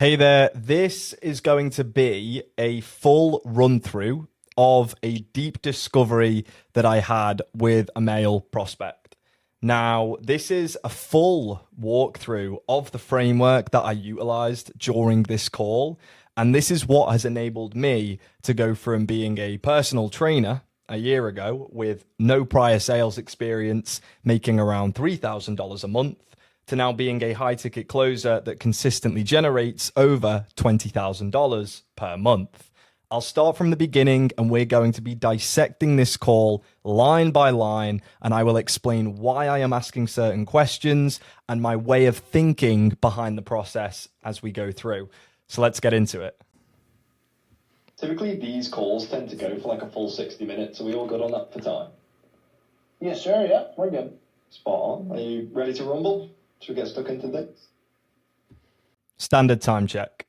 Hey there, this is going to be a full run through of a deep discovery that I had with a male prospect. Now, this is a full walkthrough of the framework that I utilized during this call, and this is what has enabled me to go from being a personal trainer a year ago with no prior sales experience, making around $3,000 a month to now being a high ticket closer that consistently generates over $20,000 per month. I'll start from the beginning and we're going to be dissecting this call line by line, and I will explain why I am asking certain questions and my way of thinking behind the process as we go through. So let's get into it. Typically, these calls tend to go for like a full 60 minutes. Are we all good on that for time? Yes, sir. Yeah, we're good. Spot on. Are you ready to rumble? Should we get stuck into this? Standard time check,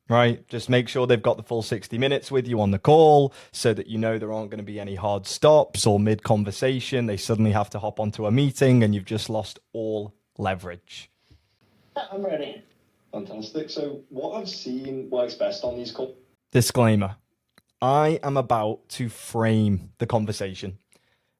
right? Just make sure they've got the full 60 minutes with you on the call so that you know there aren't going to be any hard stops or mid-conversation. They suddenly have to hop onto a meeting and you've just lost all leverage. Yeah, I'm ready. Fantastic. So what I've seen works best on these calls. Disclaimer. I am about to frame the conversation.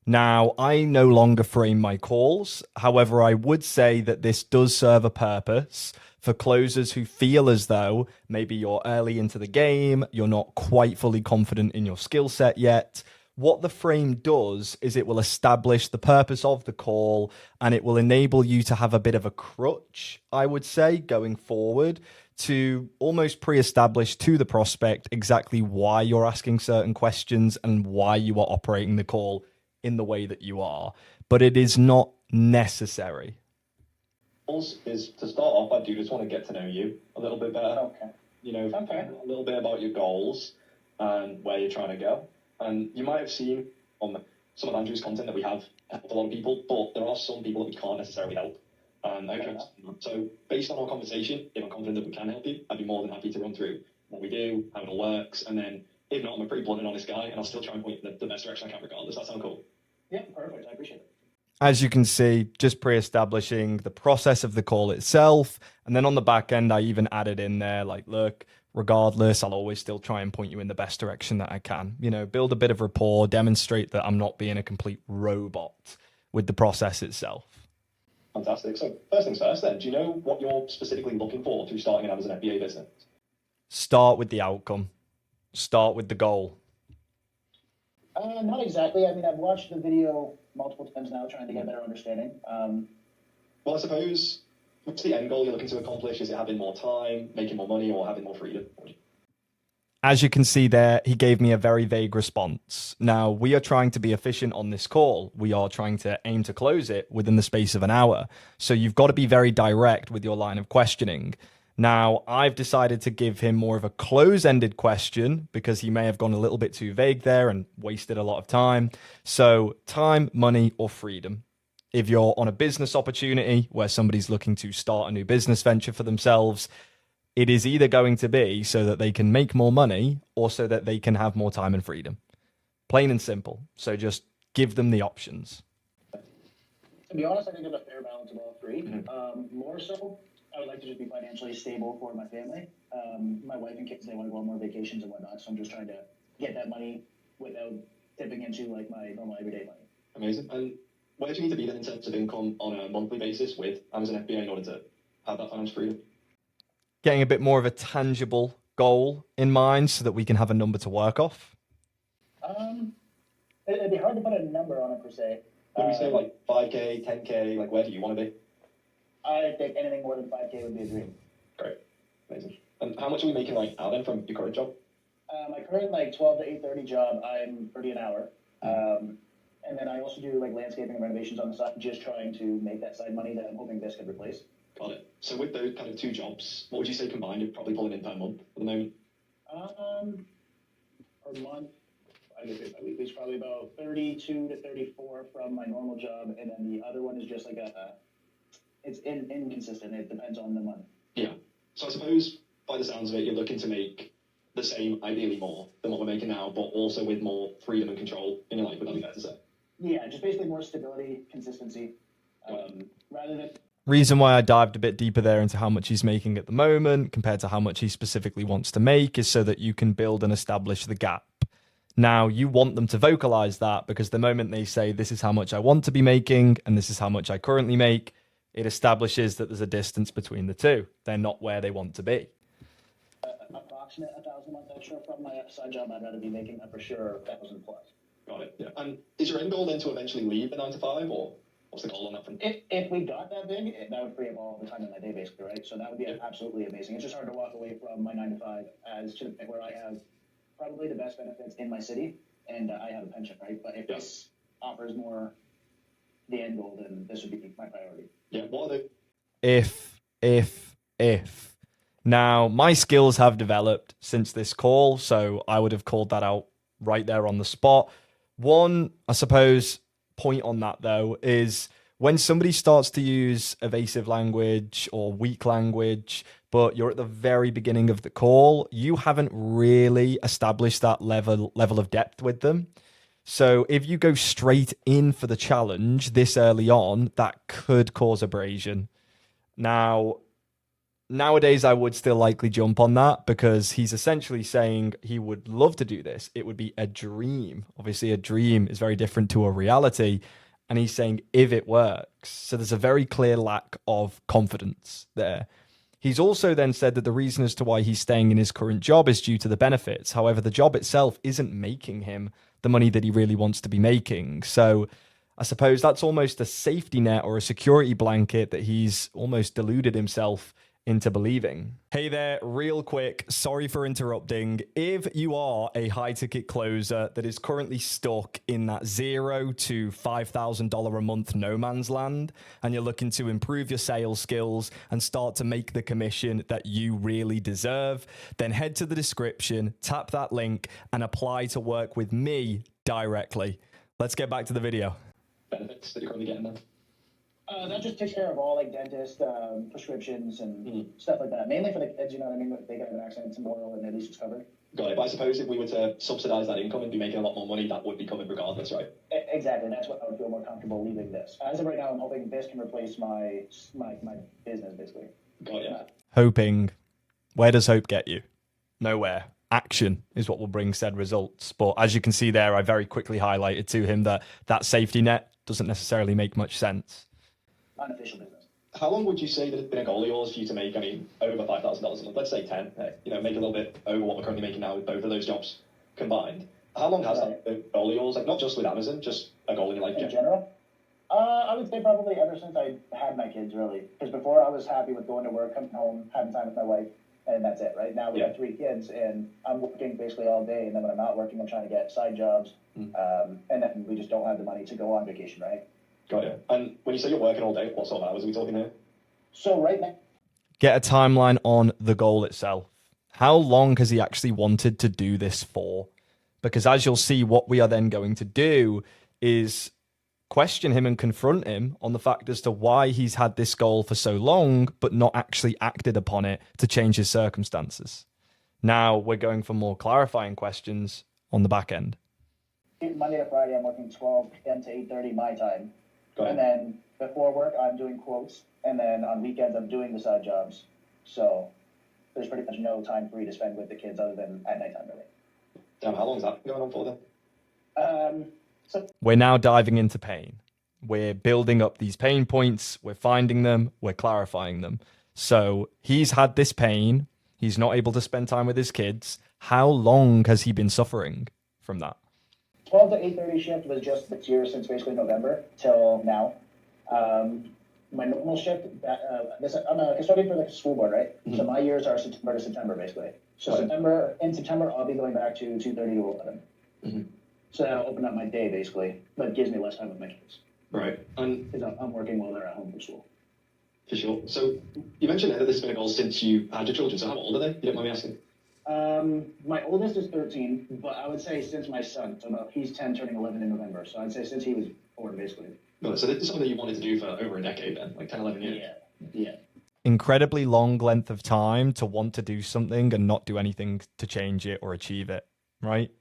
Now, I no longer frame my calls. However, I would say that this does serve a purpose for closers who feel as though maybe you're early into the game, you're not quite fully confident in your skill set yet. What the frame does is it will establish the purpose of the call and it will enable you to have a bit of a crutch, I would say, going forward to almost pre-establish to the prospect exactly why you're asking certain questions and why you are operating the call in the way that you are, but it is not necessary. Is to start off, I do just want to get to know you a little bit better. Okay. A little bit about your goals and where you're trying to go. And you might have seen on some of Andrew's content that we have helped a lot of people, but there are some people that we can't necessarily help. So based on our conversation, if I'm confident that we can help you, I'd be more than happy to run through what we do, how it all works, and then if not, I'm a pretty blunt and honest guy, and I'll still try and point the best direction I can regardless. That sound cool? Yeah, perfect. I appreciate it. As you can see, just pre-establishing the process of the call itself. And then on the back end, I even added in there, like, look, regardless, I'll always still try and point you in the best direction that I can. You know, build a bit of rapport, demonstrate that I'm not being a complete robot with the process itself. Fantastic. So first things first then, do you know what you're specifically looking for through starting out as an FBA business? Start with the outcome. Start with the goal. Not exactly. I mean, I've watched the video multiple times now, trying to get a better understanding. Well, I suppose, what's the end goal you're looking to accomplish? Is it having more time, making more money, or having more freedom? As you can see there, he gave me a very vague response. Now, we are trying to be efficient on this call. We are trying to aim to close it within the space of an hour. So you've got to be very direct with your line of questioning. Now, I've decided to give him more of a close-ended question because he may have gone a little bit too vague there and wasted a lot of time. So time, money, or freedom. If you're on a business opportunity where somebody's looking to start a new business venture for themselves, it is either going to be so that they can make more money or so that they can have more time and freedom. Plain and simple. So just give them the options. To be honest, I think there's a fair balance of all three. More so, I would like to just be financially stable for my family. My wife and kids, they want to go on more vacations and whatnot, so I'm just trying to get that money without dipping into like my normal everyday money. Amazing. And where do you need to be then in terms of income on a monthly basis with Amazon FBA in order to have that financial freedom? Getting a bit more of a tangible goal in mind so that we can have a number to work off? It'd be hard to put a number on it per se. Would we say like 5K, 10K, like where do you want to be? I think anything more than 5K would be a dream. Great. Amazing. And how much are we making right now then from your current job? My current like 12 to 8:30 job, I'm 30 an hour. And then I also do like landscaping and renovations on the side, just trying to make that side money that I'm hoping this could replace. Got it. So with those kind of two jobs, what would you say combined you're probably pulling in per month at the moment? Per month, I guess it's probably about 32 to 34 from my normal job, and then the other one is just like it's inconsistent. It depends on the month. Yeah. So I suppose by the sounds of it, you're looking to make the same, ideally more than what we're making now, but also with more freedom and control in your life. Would that be fair to say? Yeah, just basically more stability, consistency, rather than Reason why I dived a bit deeper there into how much he's making at the moment compared to how much he specifically wants to make is so that you can build and establish the gap. Now, you want them to vocalize that because the moment they say, this is how much I want to be making and this is how much I currently make, it establishes that there's a distance between the two. They're not where they want to be. Approximate 1,000 a month extra from my side job, I'd rather be making for sure 1,000 plus. Got it. Yeah. And is your end goal then to eventually leave the 9 to 5, or what's the goal on that front? If we got that big, that would free up all the time in my day, basically, right? So that would be absolutely amazing. It's just hard to walk away from my 9 to 5 as to the point where I have probably the best benefits in my city, and I have a pension, right? But if this offers more the end goal, then this would be my priority. Yeah. What are the If. Now, my skills have developed since this call, so I would have called that out right there on the spot. One, I suppose, point on that, though, is when somebody starts to use evasive language or weak language, but you're at the very beginning of the call, you haven't really established that level of depth with them. So if you go straight in for the challenge this early on, that could cause abrasion. Now, nowadays, I would still likely jump on that because he's essentially saying he would love to do this. It would be a dream. Obviously, a dream is very different to a reality. And he's saying if it works. So there's a very clear lack of confidence there. He's also then said that the reason as to why he's staying in his current job is due to the benefits. However, the job itself isn't making him the money that he really wants to be making. So I suppose that's almost a safety net or a security blanket that he's almost deluded himself into believing. Hey there, real quick, sorry for interrupting. If you are a high ticket closer that is currently stuck in that $0 to $5,000 a month no man's land, and you're looking to improve your sales skills and start to make the commission that you really deserve, then head to the description, tap that link, and apply to work with me directly. Let's get back to the video. benefits that you're currently getting then? That just takes care of all like dentist prescriptions and stuff like that. Mainly for the kids, you know what I mean? They get an accident tomorrow and at least it's covered. Got it. But I suppose if we were to subsidise that income and be making a lot more money, that would be covered regardless, right? Exactly. That's what I would feel more comfortable leaving this. As of right now, I'm hoping this can replace my business, basically. Got it. Hoping. Where does hope get you? Nowhere. Action is what will bring said results. But as you can see there, I very quickly highlighted to him that that safety net doesn't necessarily make much sense. Unofficial business. How long would you say that it's been a goal of yours for you to make, I mean, over $5,000 a month? Let's say 10, make a little bit over what we're currently making now with both of those jobs combined. How long has that been a goal of yours? Like, not just with Amazon, just a goal in your life in general? I would say probably ever since I had my kids, really. Because before I was happy with going to work, coming home, having time with my wife, and that's it, right? Now we have 3 kids, and I'm working basically all day, and then when I'm not working, I'm trying to get side jobs, and then we just don't have the money to go on vacation, right? Got you. And when you say you're working all day, what sort of hours are we talking here? So right now... Get a timeline on the goal itself. How long has he actually wanted to do this for? Because as you'll see, what we are then going to do is question him and confront him on the fact as to why he's had this goal for so long, but not actually acted upon it to change his circumstances. Now we're going for more clarifying questions on the back end. Monday to Friday, I'm working 12 p.m. to 8:30 my time. And then before work, I'm doing quotes. And then on weekends, I'm doing the side jobs. So there's pretty much no time free to spend with the kids other than at nighttime, really. Damn, how long has that been going on for then? We're now diving into pain. We're building up these pain points. We're finding them. We're clarifying them. So he's had this pain. He's not able to spend time with his kids. How long has he been suffering from that? 12 to 8:30 shift was just this year since basically November till now. My normal shift, I'm a custodian for the school board, right? So my years are September to September, basically. So in September, I'll be going back to 2:30 to 11. So that'll open up my day, basically, but it gives me less time with my kids. Right. And because I'm working while they're at home from school. For sure. So you mentioned that this has been a goal since you had your children. So how old are they? You don't mind me asking? My oldest is 13, but I would say since my son, so he's 10 turning 11 in November. So I'd say since he was born, basically. No, so this is something that you wanted to do for over a decade then, like 10, 11 years? Yeah. Incredibly long length of time to want to do something and not do anything to change it or achieve it, right?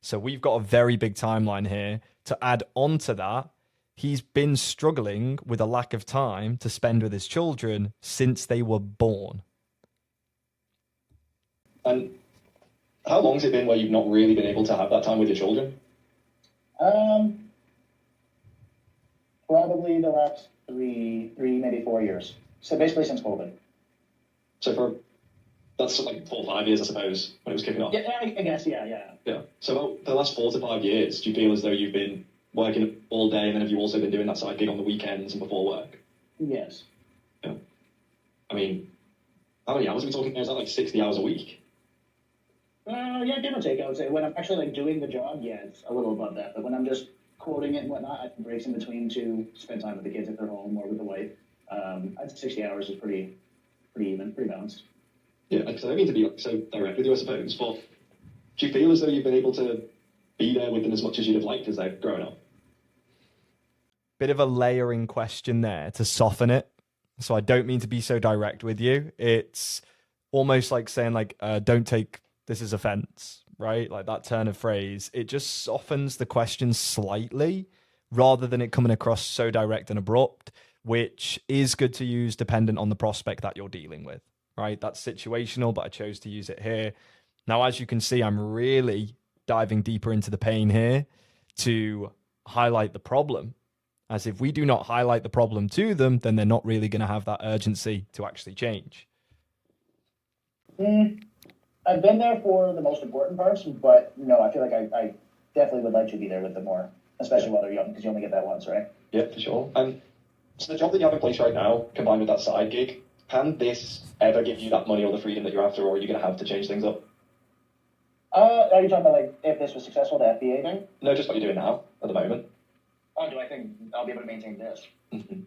So we've got a very big timeline here. To add on to that, he's been struggling with a lack of time to spend with his children since they were born. And how long's it been where you've not really been able to have that time with your children? Probably the last three, maybe 4 years. So basically since COVID. So that's like 4 or 5 years, I suppose, when it was kicking off. Yeah, I guess, yeah. Yeah. So about the last 4 to 5 years, do you feel as though you've been working all day, and then have you also been doing that side gig on the weekends and before work? Yes. Yeah. I mean, how many hours are we talking there? Is that like 60 hours a week? Yeah, give or take, I would say. When I'm actually like doing the job, yeah, it's a little above that. But when I'm just quoting it and whatnot, I can breaks in between to spend time with the kids if they're home or with the wife. I'd say 60 hours is pretty even, pretty balanced. Yeah, because I don't mean to be like, so direct with you, I suppose, but do you feel as though you've been able to be there with them as much as you'd have liked as they're growing up? Bit of a layering question there to soften it. So I don't mean to be so direct with you. It's almost like saying like, don't take this as offense, right? Like that turn of phrase. It just softens the question slightly rather than it coming across so direct and abrupt, which is good to use dependent on the prospect that you're dealing with, right? That's situational, but I chose to use it here. Now, as you can see, I'm really diving deeper into the pain here to highlight the problem. As if we do not highlight the problem to them, then they're not really going to have that urgency to actually change. I've been there for the most important parts, but no, I feel like I definitely would like to be there with them more, especially while they're young, because you only get that once, right? Yeah, for sure. And so the job that you have in place right now, combined with that side gig, can this ever give you that money or the freedom that you're after, or are you going to have to change things up? Are you talking about like if this was successful, the FBA thing? No, just what you're doing now at the moment. Oh, do I think I'll be able to maintain this? Mm-hmm.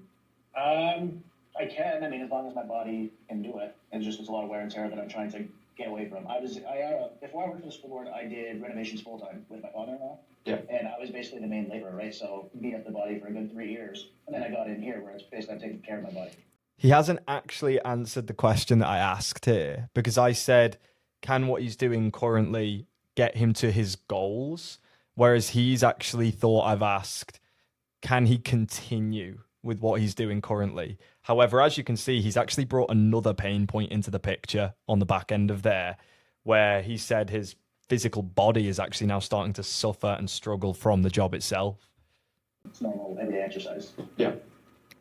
I can. I mean, as long as my body can do it. It's a lot of wear and tear that I'm trying to get away from. Before I worked for the school board, I did renovations full time with my father-in-law. Yeah. And I was basically the main laborer, right? So beat up the body for a good 3 years, and then I got in here where it's basically I'm taking care of my body. He hasn't actually answered the question that I asked here, because I said, can what he's doing currently get him to his goals? Whereas he's actually thought I've asked, can he continue with what he's doing currently? However, as you can see, he's actually brought another pain point into the picture on the back end of there, where he said his physical body is actually now starting to suffer and struggle from the job itself. It's normal everyday exercise. Yeah.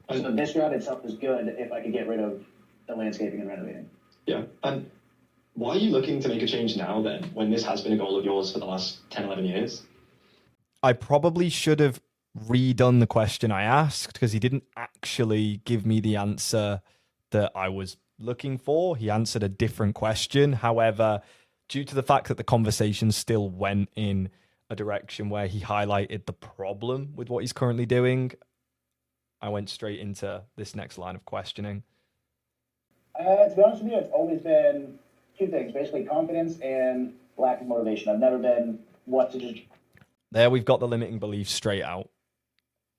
So this job itself is good if I could get rid of the landscaping and renovating. Yeah. And why are you looking to make a change now then, when this has been a goal of yours for the last 10, 11 years? I probably should have redone the question I asked, because he didn't actually give me the answer that I was looking for. He answered a different question. However, due to the fact that the conversation still went in a direction where he highlighted the problem with what he's currently doing, I went straight into this next line of questioning. To be honest with you, it's always been two things, basically confidence and lack of motivation. I've never been what to just... There we've got the limiting beliefs straight out.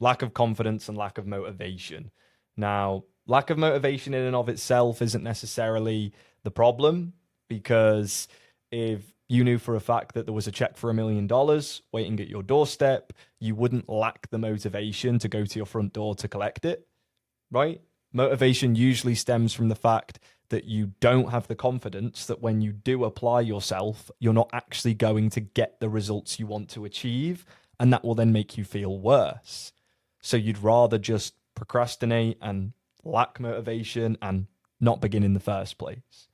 Lack of confidence and lack of motivation. Now, lack of motivation in and of itself isn't necessarily the problem, because if you knew for a fact that there was a check for $1 million waiting at your doorstep, you wouldn't lack the motivation to go to your front door to collect it, right? Motivation usually stems from the fact that you don't have the confidence that when you do apply yourself, you're not actually going to get the results you want to achieve, and that will then make you feel worse. So you'd rather just procrastinate and lack motivation and not begin in the first place.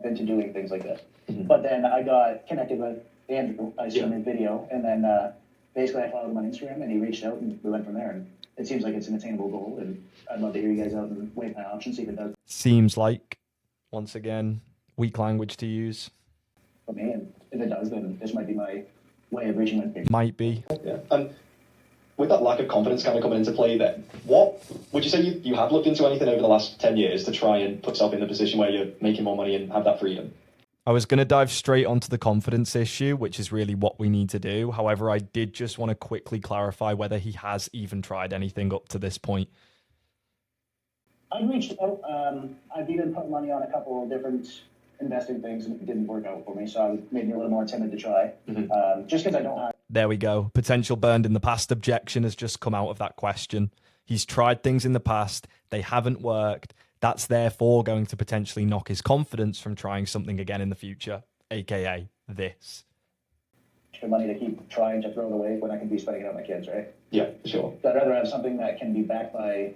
Into doing things like this. Mm-hmm. But then I got connected with Andrew. I saw him in video, and then basically I followed him on Instagram, and he reached out, and we went from there. And it seems like it's an attainable goal, and I'd love to hear you guys out and weigh my options, see if it does. Seems like, once again, weak language to use. For me, and if it does, then this might be my way of reaching my goal. Might be. Yeah. And with that lack of confidence kind of coming into play then, what would you say you have looked into anything over the last 10 years to try and put yourself in the position where you're making more money and have that freedom? I was going to dive straight onto the confidence issue, which is really what we need to do. However, I did just want to quickly clarify whether he has even tried anything up to this point. I've reached out. I've even put money on a couple of different investing things, and it didn't work out for me, so it made me a little more timid to try. Mm-hmm. Just because I don't have there we go. Potential burned in the past objection has just come out of that question. He's tried things in the past. They haven't worked. That's therefore going to potentially knock his confidence from trying something again in the future, aka this. Money to keep trying to throw it away when I can be spending it on my kids, right? Yeah, for sure. So I'd rather have something that can be backed by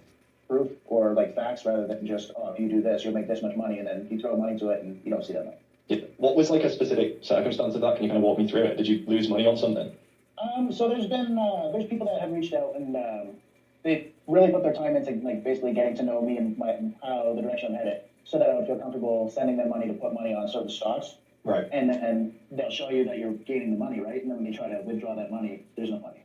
proof or like facts rather than just, oh, if you do this, you'll make this much money, and then you throw money to it and you don't see that money. Yeah. What was like a specific circumstance of that? Can you kind of walk me through it? Did you lose money on something? So there's been there's people that have reached out and they really put their time into like basically getting to know me and how the direction I'm headed, so that I would feel comfortable sending them money to put money on certain stocks. Right. And they'll show you that you're gaining the money, right? And then when you try to withdraw that money, there's no money.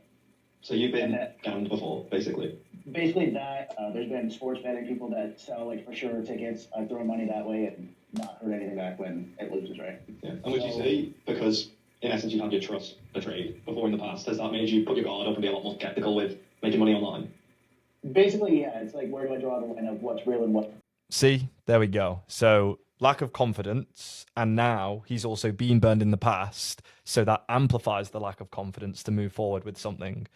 So you've been scammed before, basically. Basically that. There's been sports betting people that sell like for sure tickets. I throw money that way and not heard anything back when it loses, right? Yeah. And would you say, because in essence you had your trust betrayed before in the past, has that made you put your guard up and be a lot more skeptical with making money online? Basically, yeah. It's like, where do I draw the line of what's real and what? See, there we go. So lack of confidence, and now he's also been burned in the past, so that amplifies the lack of confidence to move forward with something.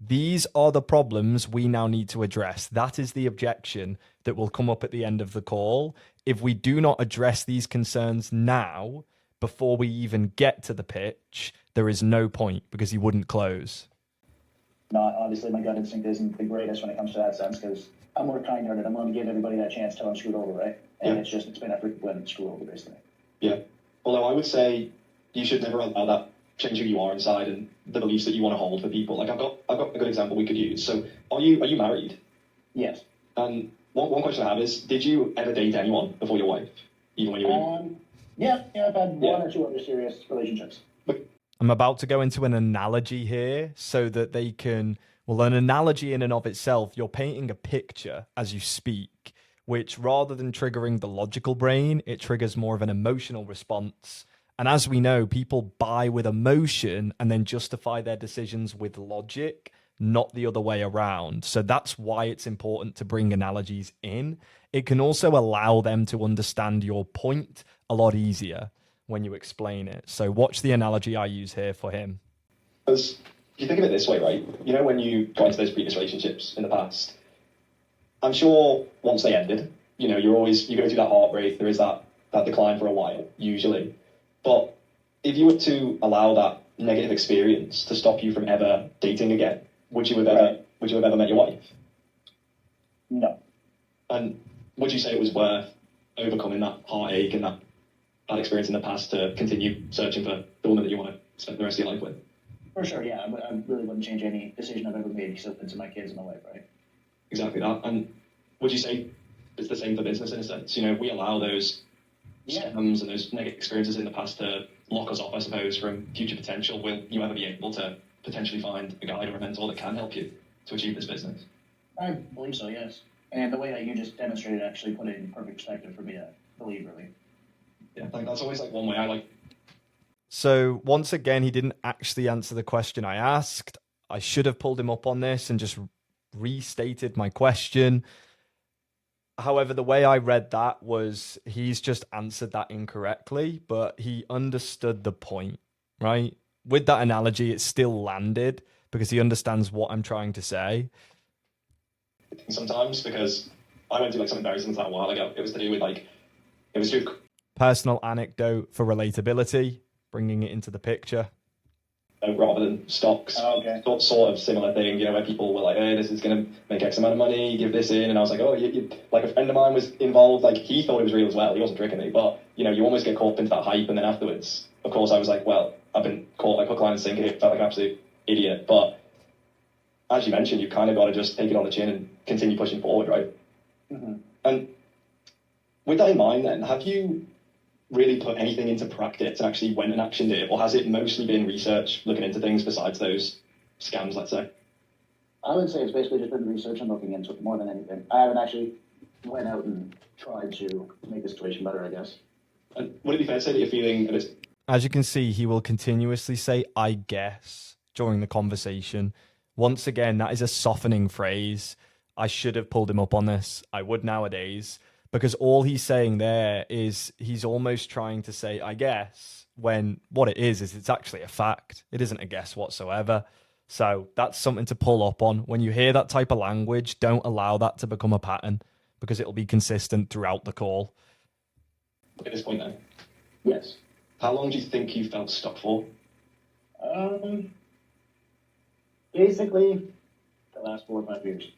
These are the problems we now need to address. That is the objection that will come up at the end of the call. If we do not address these concerns now, before we even get to the pitch, there is no point, because he wouldn't close. Not obviously, my gut instinct isn't the greatest when it comes to that sense, because I'm more kind-hearted. I'm going to give everybody that chance till I'm screwed over, right? And it's been a frequent screw over, basically. Yeah. Although I would say you should never allow that change who you are inside and the beliefs that you want to hold for people. Like I've got a good example we could use. So are you married? Yes. And one question I have is, did you ever date anyone before your wife, even when you were? Yeah, I've had one or two other serious relationships. I'm about to go into an analogy here so that they can, well, an analogy in and of itself, you're painting a picture as you speak, which rather than triggering the logical brain, it triggers more of an emotional response. And as we know, people buy with emotion and then justify their decisions with logic, not the other way around. So that's why it's important to bring analogies in. It can also allow them to understand your point a lot easier when you explain it. So watch the analogy I use here for him. Because if you think of it this way, right? You know, when you got into those previous relationships in the past, I'm sure once they ended, you know, you go through that heartbreak. There is that decline for a while, usually. But if you were to allow that negative experience to stop you from ever dating again, would you have ever met your wife? No. And would you say it was worth overcoming that heartache and that experience in the past to continue searching for the woman that you want to spend the rest of your life with? For sure, yeah. I really wouldn't change any decision I've ever made except into my kids and my wife, right? Exactly that. And would you say it's the same for business in a sense? You know, we allow those scams and those negative experiences in the past to lock us off, I suppose, from future potential. Will you ever be able to potentially find a guide or a mentor that can help you to achieve this business? I believe so, yes. And the way that you just demonstrated actually put it in perfect perspective for me to believe, really. Yeah, like that's always like one way I like. So once again, he didn't actually answer the question I asked. I should have pulled him up on this and just restated my question. However, the way I read that was he's just answered that incorrectly, but he understood the point, right? With that analogy, it still landed because he understands what I'm trying to say. Sometimes, because I went through like something very similar to that a while ago. It was to do with Personal anecdote for relatability, bringing it into the picture. Rather than stocks. Oh, okay. Sort of similar thing, you know, where people were like, hey, this is going to make X amount of money, give this in. And I was like, oh, like a friend of mine was involved. Like he thought it was real as well. He wasn't tricking me. But, you know, you almost get caught into that hype. And then afterwards, of course, I was like, well, I've been caught like hook, line and sinker. It felt like an absolute idiot. But as you mentioned, you've kind of got to just take it on the chin and continue pushing forward, right? Mm-hmm. And with that in mind then, have you really put anything into practice and actually went and actioned it, or has it mostly been research, looking into things besides those scams, let's say? I would say it's basically just been research and looking into it more than anything. I haven't actually went out and tried to make the situation better, I guess. And would it be fair to say that you're feeling a bit... As you can see, he will continuously say, I guess, during the conversation. Once again, that is a softening phrase. I should have pulled him up on this. I would nowadays. because all he's saying there is he's almost trying to say, I guess, when what it is it's actually a fact. It isn't a guess whatsoever. So that's something to pull up on. When you hear that type of language, don't allow that to become a pattern because it'll be consistent throughout the call. At this point then, Yes. how long do you think you felt stuck for? Basically, the last 4 or 5 years.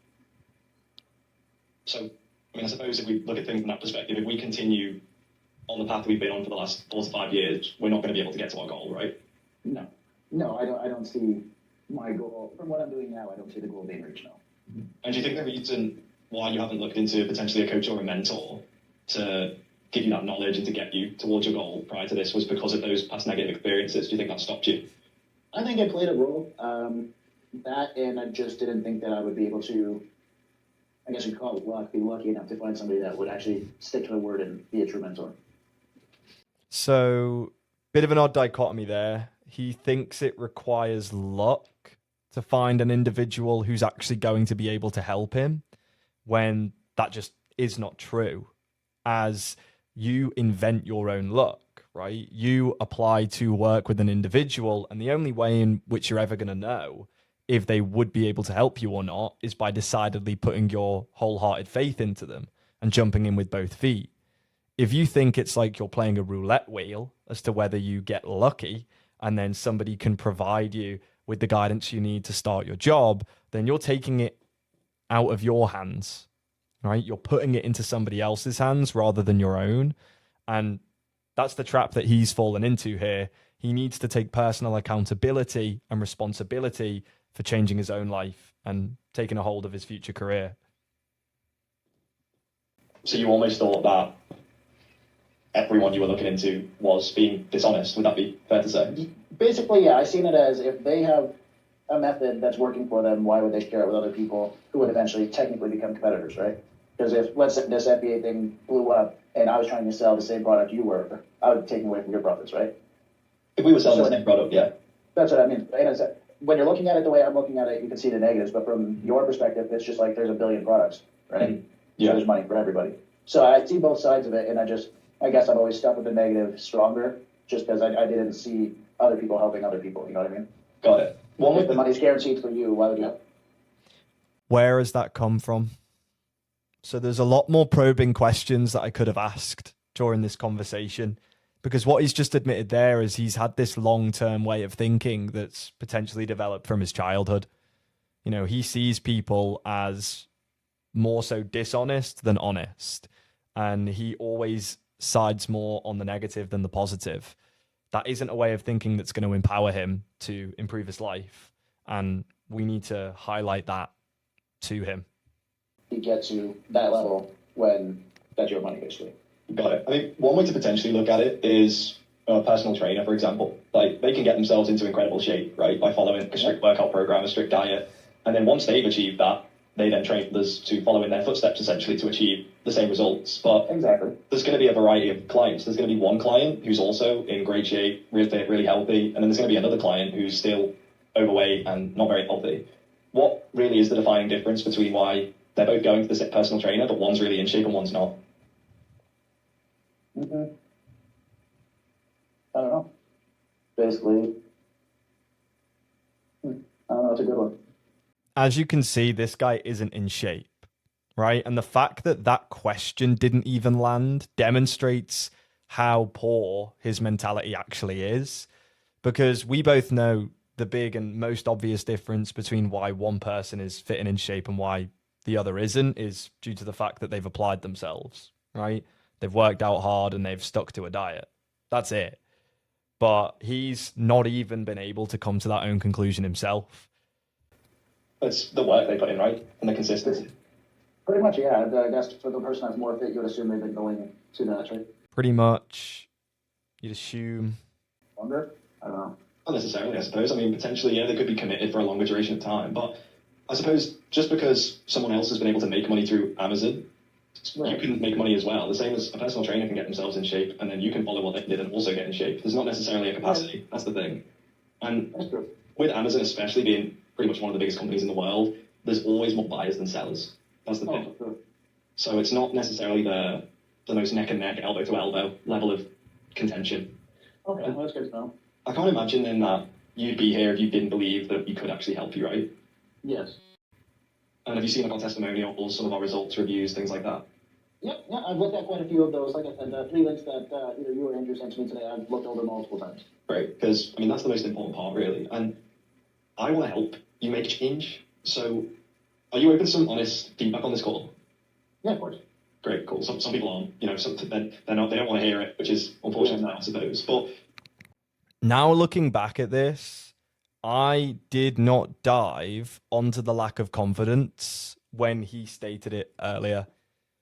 So, I mean, I suppose if we look at things from that perspective, if we continue on the path we've been on for the last 4 to 5 years, we're not going to be able to get to our goal, right? No, I don't see my goal from what I'm doing now. I don't see the goal being reached now. And do you think the reason why you haven't looked into potentially a coach or a mentor to give you that knowledge and to get you towards your goal prior to this was because of those past negative experiences? Do you think that stopped you? I think it played a role. That, and I just didn't think that I would be able to, I guess you'd call it luck, be lucky enough to find somebody that would actually stick to their word and be a true mentor. So, bit of an odd dichotomy there. He thinks it requires luck to find an individual who's actually going to be able to help him, when that just is not true. As you invent your own luck, right? You apply to work with an individual, and the only way in which you're ever going to know if they would be able to help you or not is by decidedly putting your wholehearted faith into them and jumping in with both feet. If you think it's like you're playing a roulette wheel as to whether you get lucky and then somebody can provide you with the guidance you need to start your job, then you're taking it out of your hands, right? You're putting it into somebody else's hands rather than your own. And that's the trap that he's fallen into here. He needs to take personal accountability and responsibility for changing his own life and taking a hold of his future career. So you almost thought that everyone you were looking into was being dishonest. Would that be fair to say? Basically, yeah, I seen it as if they have a method that's working for them, why would they share it with other people who would eventually technically become competitors, right? Because if, let's say, this FBA thing blew up and I was trying to sell the same product you were, I would take away from your profits, right? If we were selling the same product, yeah. That's what I mean. And it's, when you're looking at it the way I'm looking at it, you can see the negatives, but from your perspective, it's just like there's a billion products, right? Mm-hmm. Yeah. So there's money for everybody. So I see both sides of it, and I guess I'm always stuck with the negative stronger, just because I didn't see other people helping other people, you know what I mean? Got it. If the money's guaranteed for you, why would you? Where has that come from? So there's a lot more probing questions that I could have asked during this conversation, because what he's just admitted there is he's had this long-term way of thinking that's potentially developed from his childhood. You know, he sees people as more so dishonest than honest, and he always sides more on the negative than the positive. That isn't a way of thinking that's going to empower him to improve his life, and we need to highlight that to him. You get to that level when that's your money, basically. Got it. I think one way to potentially look at it is a personal trainer, for example. Like, they can get themselves into incredible shape, right, by following a strict workout program, a strict diet. And then once they've achieved that, they then train others to follow in their footsteps, essentially, to achieve the same results. But Exactly. there's going to be a variety of clients. There's going to be one client who's also in great shape, really fit, really healthy, and then there's going to be another client who's still overweight and not very healthy. What really is the defining difference between why they're both going to the same personal trainer, but one's really in shape and one's not? I don't know. Basically, I don't know. It's a good one. As you can see, this guy isn't in shape, right? And the fact that that question didn't even land demonstrates how poor his mentality actually is, because we both know the big and most obvious difference between why one person is fit and in shape and why the other isn't is due to the fact that they've applied themselves, right? They've worked out hard and they've stuck to a diet. That's it. But he's not even been able to come to that own conclusion himself. It's the work they put in, right? And the consistency. Pretty much, yeah. I guess for the person that's more fit, you would assume they've been going to that, right? Pretty much, you'd assume. Longer? I don't know. Not necessarily, I suppose. I mean, potentially, yeah, they could be committed for a longer duration of time. But I suppose just because someone else has been able to make money through Amazon, you can make money as well. The same as a personal trainer can get themselves in shape, and then you can follow what they did and also get in shape. There's not necessarily a capacity. That's the thing. And That's true. with Amazon especially being pretty much one of the biggest companies in the world, there's always more buyers than sellers. That's the thing. True. So it's not necessarily the most neck and neck, elbow to elbow level of contention. Okay, well, that's good to know. I can't imagine then that you'd be here if you didn't believe that we could actually help you, right? Yes. And have you seen like our testimonials, some of our results, reviews, things like that? Yep, yeah, I've looked at quite a few of those. Like I said, the 3 links that either you or Andrew sent to me today, I've looked over multiple times. Great, because I mean that's the most important part, really. And I want to help you make change. So, are you open to some honest feedback on this call? Yeah, of course. Great, cool. Some people aren't. You know, they're not. They don't want to hear it, which is unfortunate, I suppose. But Now looking back at this, I did not dive onto the lack of confidence when he stated it earlier.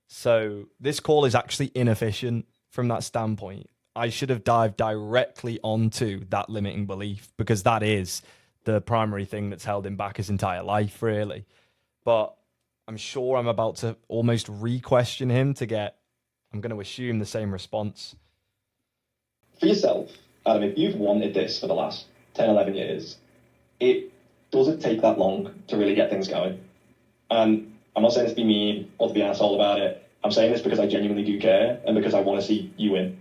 So this call is actually inefficient from that standpoint. I should have dived directly onto that limiting belief because that is the primary thing that's held him back his entire life, really. But I'm sure I'm about to almost re-question him to get, I'm going to assume, the same response. for yourself, Adam, if you've wanted this for the last 10, 11 years, it doesn't take that long to really get things going. And I'm not saying this to be mean or to be an asshole about it. I'm saying this because I genuinely do care and because I want to see you win.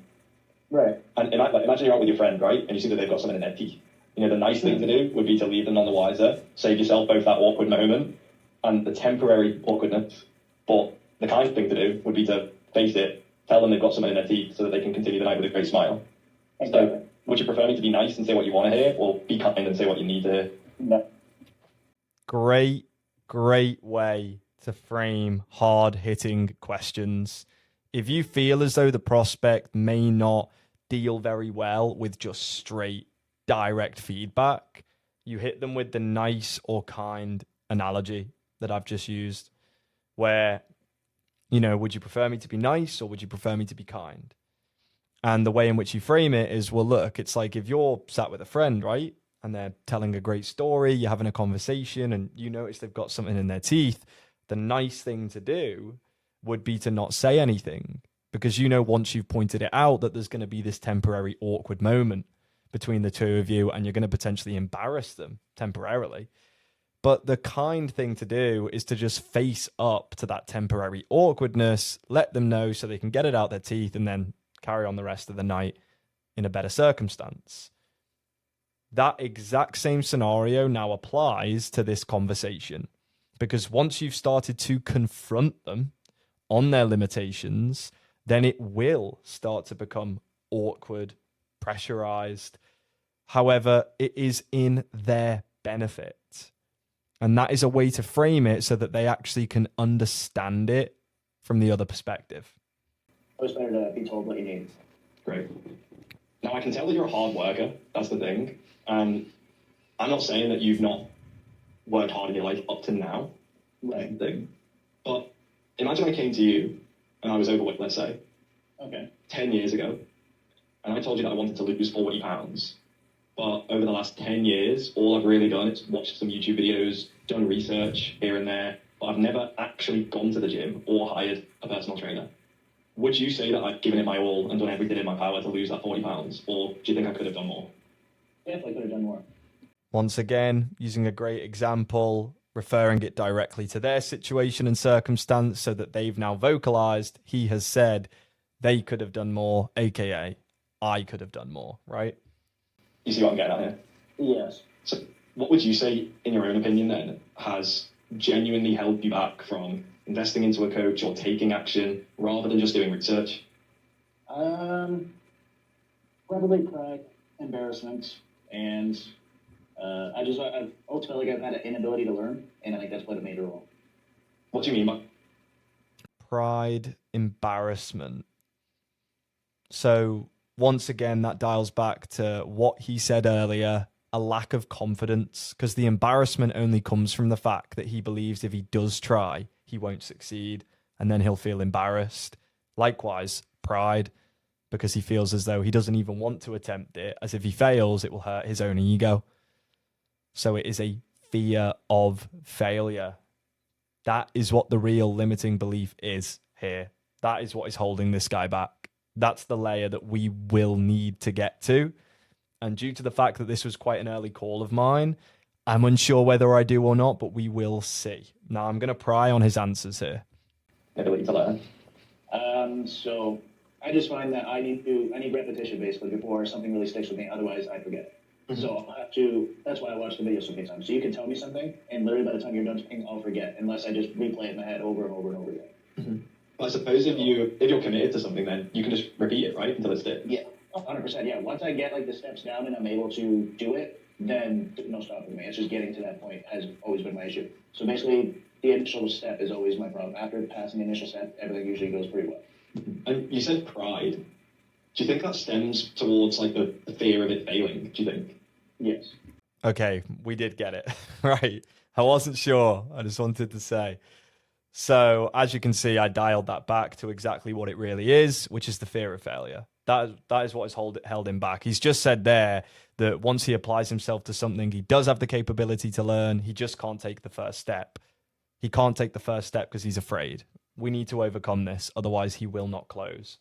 Right. And imagine you're out with your friend, right? And you see that they've got something in their teeth. You know, the nice thing to do would be to leave them none the wiser, save yourself both that awkward moment and the temporary awkwardness. But the kind thing to do would be to face it, tell them they've got something in their teeth so that they can continue the night with a great smile. Exactly. So, would you prefer me to be nice and say what you want to hear, or be kind and say what you need to hear? No. Great way to frame hard-hitting questions. If you feel as though the prospect may not deal very well with just straight, direct feedback, you hit them with the nice or kind analogy that I've just used, where, you know, would you prefer me to be nice or would you prefer me to be kind? And the way in which you frame it is, well, look, it's like if you're sat with a friend, right? And they're telling a great story, you're having a conversation, and you notice they've got something in their teeth. The nice thing to do would be to not say anything, because you know once you've pointed it out that there's going to be this temporary awkward moment between the two of you, and you're going to potentially embarrass them temporarily. But the kind thing to do is to just face up to that temporary awkwardness, let them know so they can get it out their teeth, and then carry on the rest of the night in a better circumstance. That exact same scenario now applies to this conversation, because once you've started to confront them on their limitations, then it will start to become awkward, pressurized. However, it is in their benefit. And that is a way to frame it so that they actually can understand it from the other perspective. It's better to be told what you need. Great. Now, I can tell that you're a hard worker. That's the thing. And I'm not saying that you've not worked hard in your life up to now. Right. Thing. But imagine I came to you and I was overweight, let's say, Okay. 10 years ago, and I told you that I wanted to lose 40 pounds. But over the last 10 years, all I've really done is watched some YouTube videos, done research here and there, but I've never actually gone to the gym or hired a personal trainer. Would you say that I've given it my all and done everything in my power to lose that 40 pounds? Or do you think I could have done more? Definitely could have done more. Once again, using a great example, referring it directly to their situation and circumstance so that they've now vocalized, he has said they could have done more, aka I could have done more, right? You see what I'm getting at here? Yes. So what would you say, in your own opinion then, has genuinely held you back from investing into a coach or taking action rather than just doing research? Probably pride, embarrassment, and I've ultimately I've had an inability to learn, and I think that's played a major role. What do you mean by? Pride, embarrassment. So once again, that dials back to what he said earlier, a lack of confidence, because the embarrassment only comes from the fact that he believes if he does try, he won't succeed, and then he'll feel embarrassed. Likewise, pride, because he feels as though he doesn't even want to attempt it, as if he fails, it will hurt his own ego. So it is a fear of failure. That is what the real limiting belief is here. That is what is holding this guy back. That's the layer that we will need to get to. And due to the fact that this was quite an early call of mine, I'm unsure whether I do or not, but we will see. Now, I'm going to pry on his answers here. ability to learn? So I just find that I need repetition basically before something really sticks with me. Otherwise, I forget it. So I'll have to. That's why I watch the videos so many times. So you can tell me something, and literally by the time you're done speaking, I'll forget unless I just replay it in my head over and over and over again. But I suppose if you're committed to something, then you can just repeat it, right, until it's it. Yeah, 100%. Yeah, once I get like the steps down and I'm able to do it, then there's no stopping me. It's just getting to that point has always been my issue. So basically, the initial step is always my problem. After passing the initial step, everything usually goes pretty well. And you said pride. Do you think that stems towards like the fear of it failing? Do you think? Yes. Okay, we did get it. Right. I wasn't sure. I just wanted to say. So, as you can see, I dialed that back to exactly what it really is, which is the fear of failure. That is what has held him back. He's just said there that once he applies himself to something, he does have the capability to learn. He just can't take the first step. He can't take the first step because he's afraid. We need to overcome this, otherwise he will not close.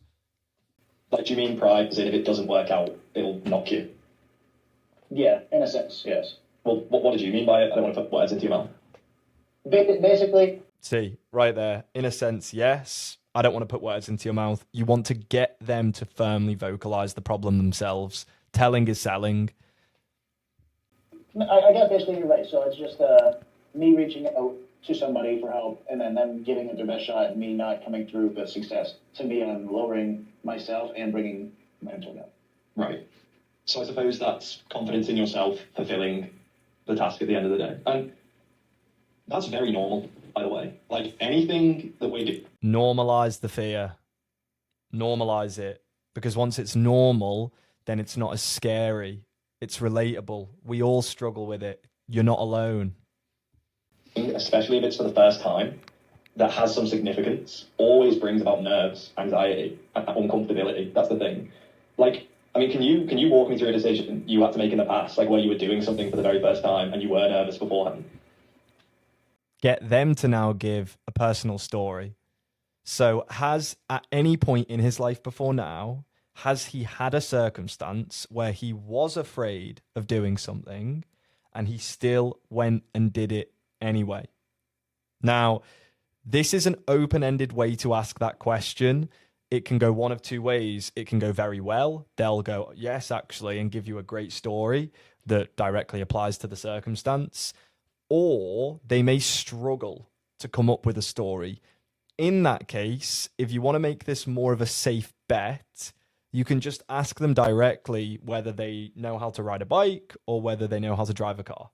Like, do you mean pride? As in, if it doesn't work out, it'll knock you. Yeah, in a sense, yes. Well, what did you mean by it? I don't want to put words into your mouth. Basically, See, right there. In a sense, yes. I don't want to put words into your mouth. You want to get them to firmly vocalize the problem themselves. Telling is selling. I guess basically you're right. So it's just me reaching out to somebody for help and then them giving it their best shot and me not coming through with success. To me, I'm lowering myself and bringing my mentor down. Right. So I suppose that's confidence in yourself fulfilling the task at the end of the day. And that's very normal, by the way. Like anything that we do. Normalize the fear. Normalize it. Because once it's normal, then it's not as scary. It's relatable. We all struggle with it. You're not alone. Especially if it's for the first time, that has some significance, always brings about nerves, anxiety, and uncomfortability. That's the thing. Like, I mean, can you walk me through a decision you had to make in the past, like where you were doing something for the very first time and you were nervous beforehand? Get them to now give a personal story. So has at any point in his life before now, has he had a circumstance where he was afraid of doing something and he still went and did it anyway? Now, this is an open-ended way to ask that question. It can go one of two ways. It can go very well. They'll go, yes, actually, and give you a great story that directly applies to the circumstance. Or they may struggle to come up with a story. In that case, if you want to make this more of a safe bet, you can just ask them directly whether they know how to ride a bike or whether they know how to drive a car.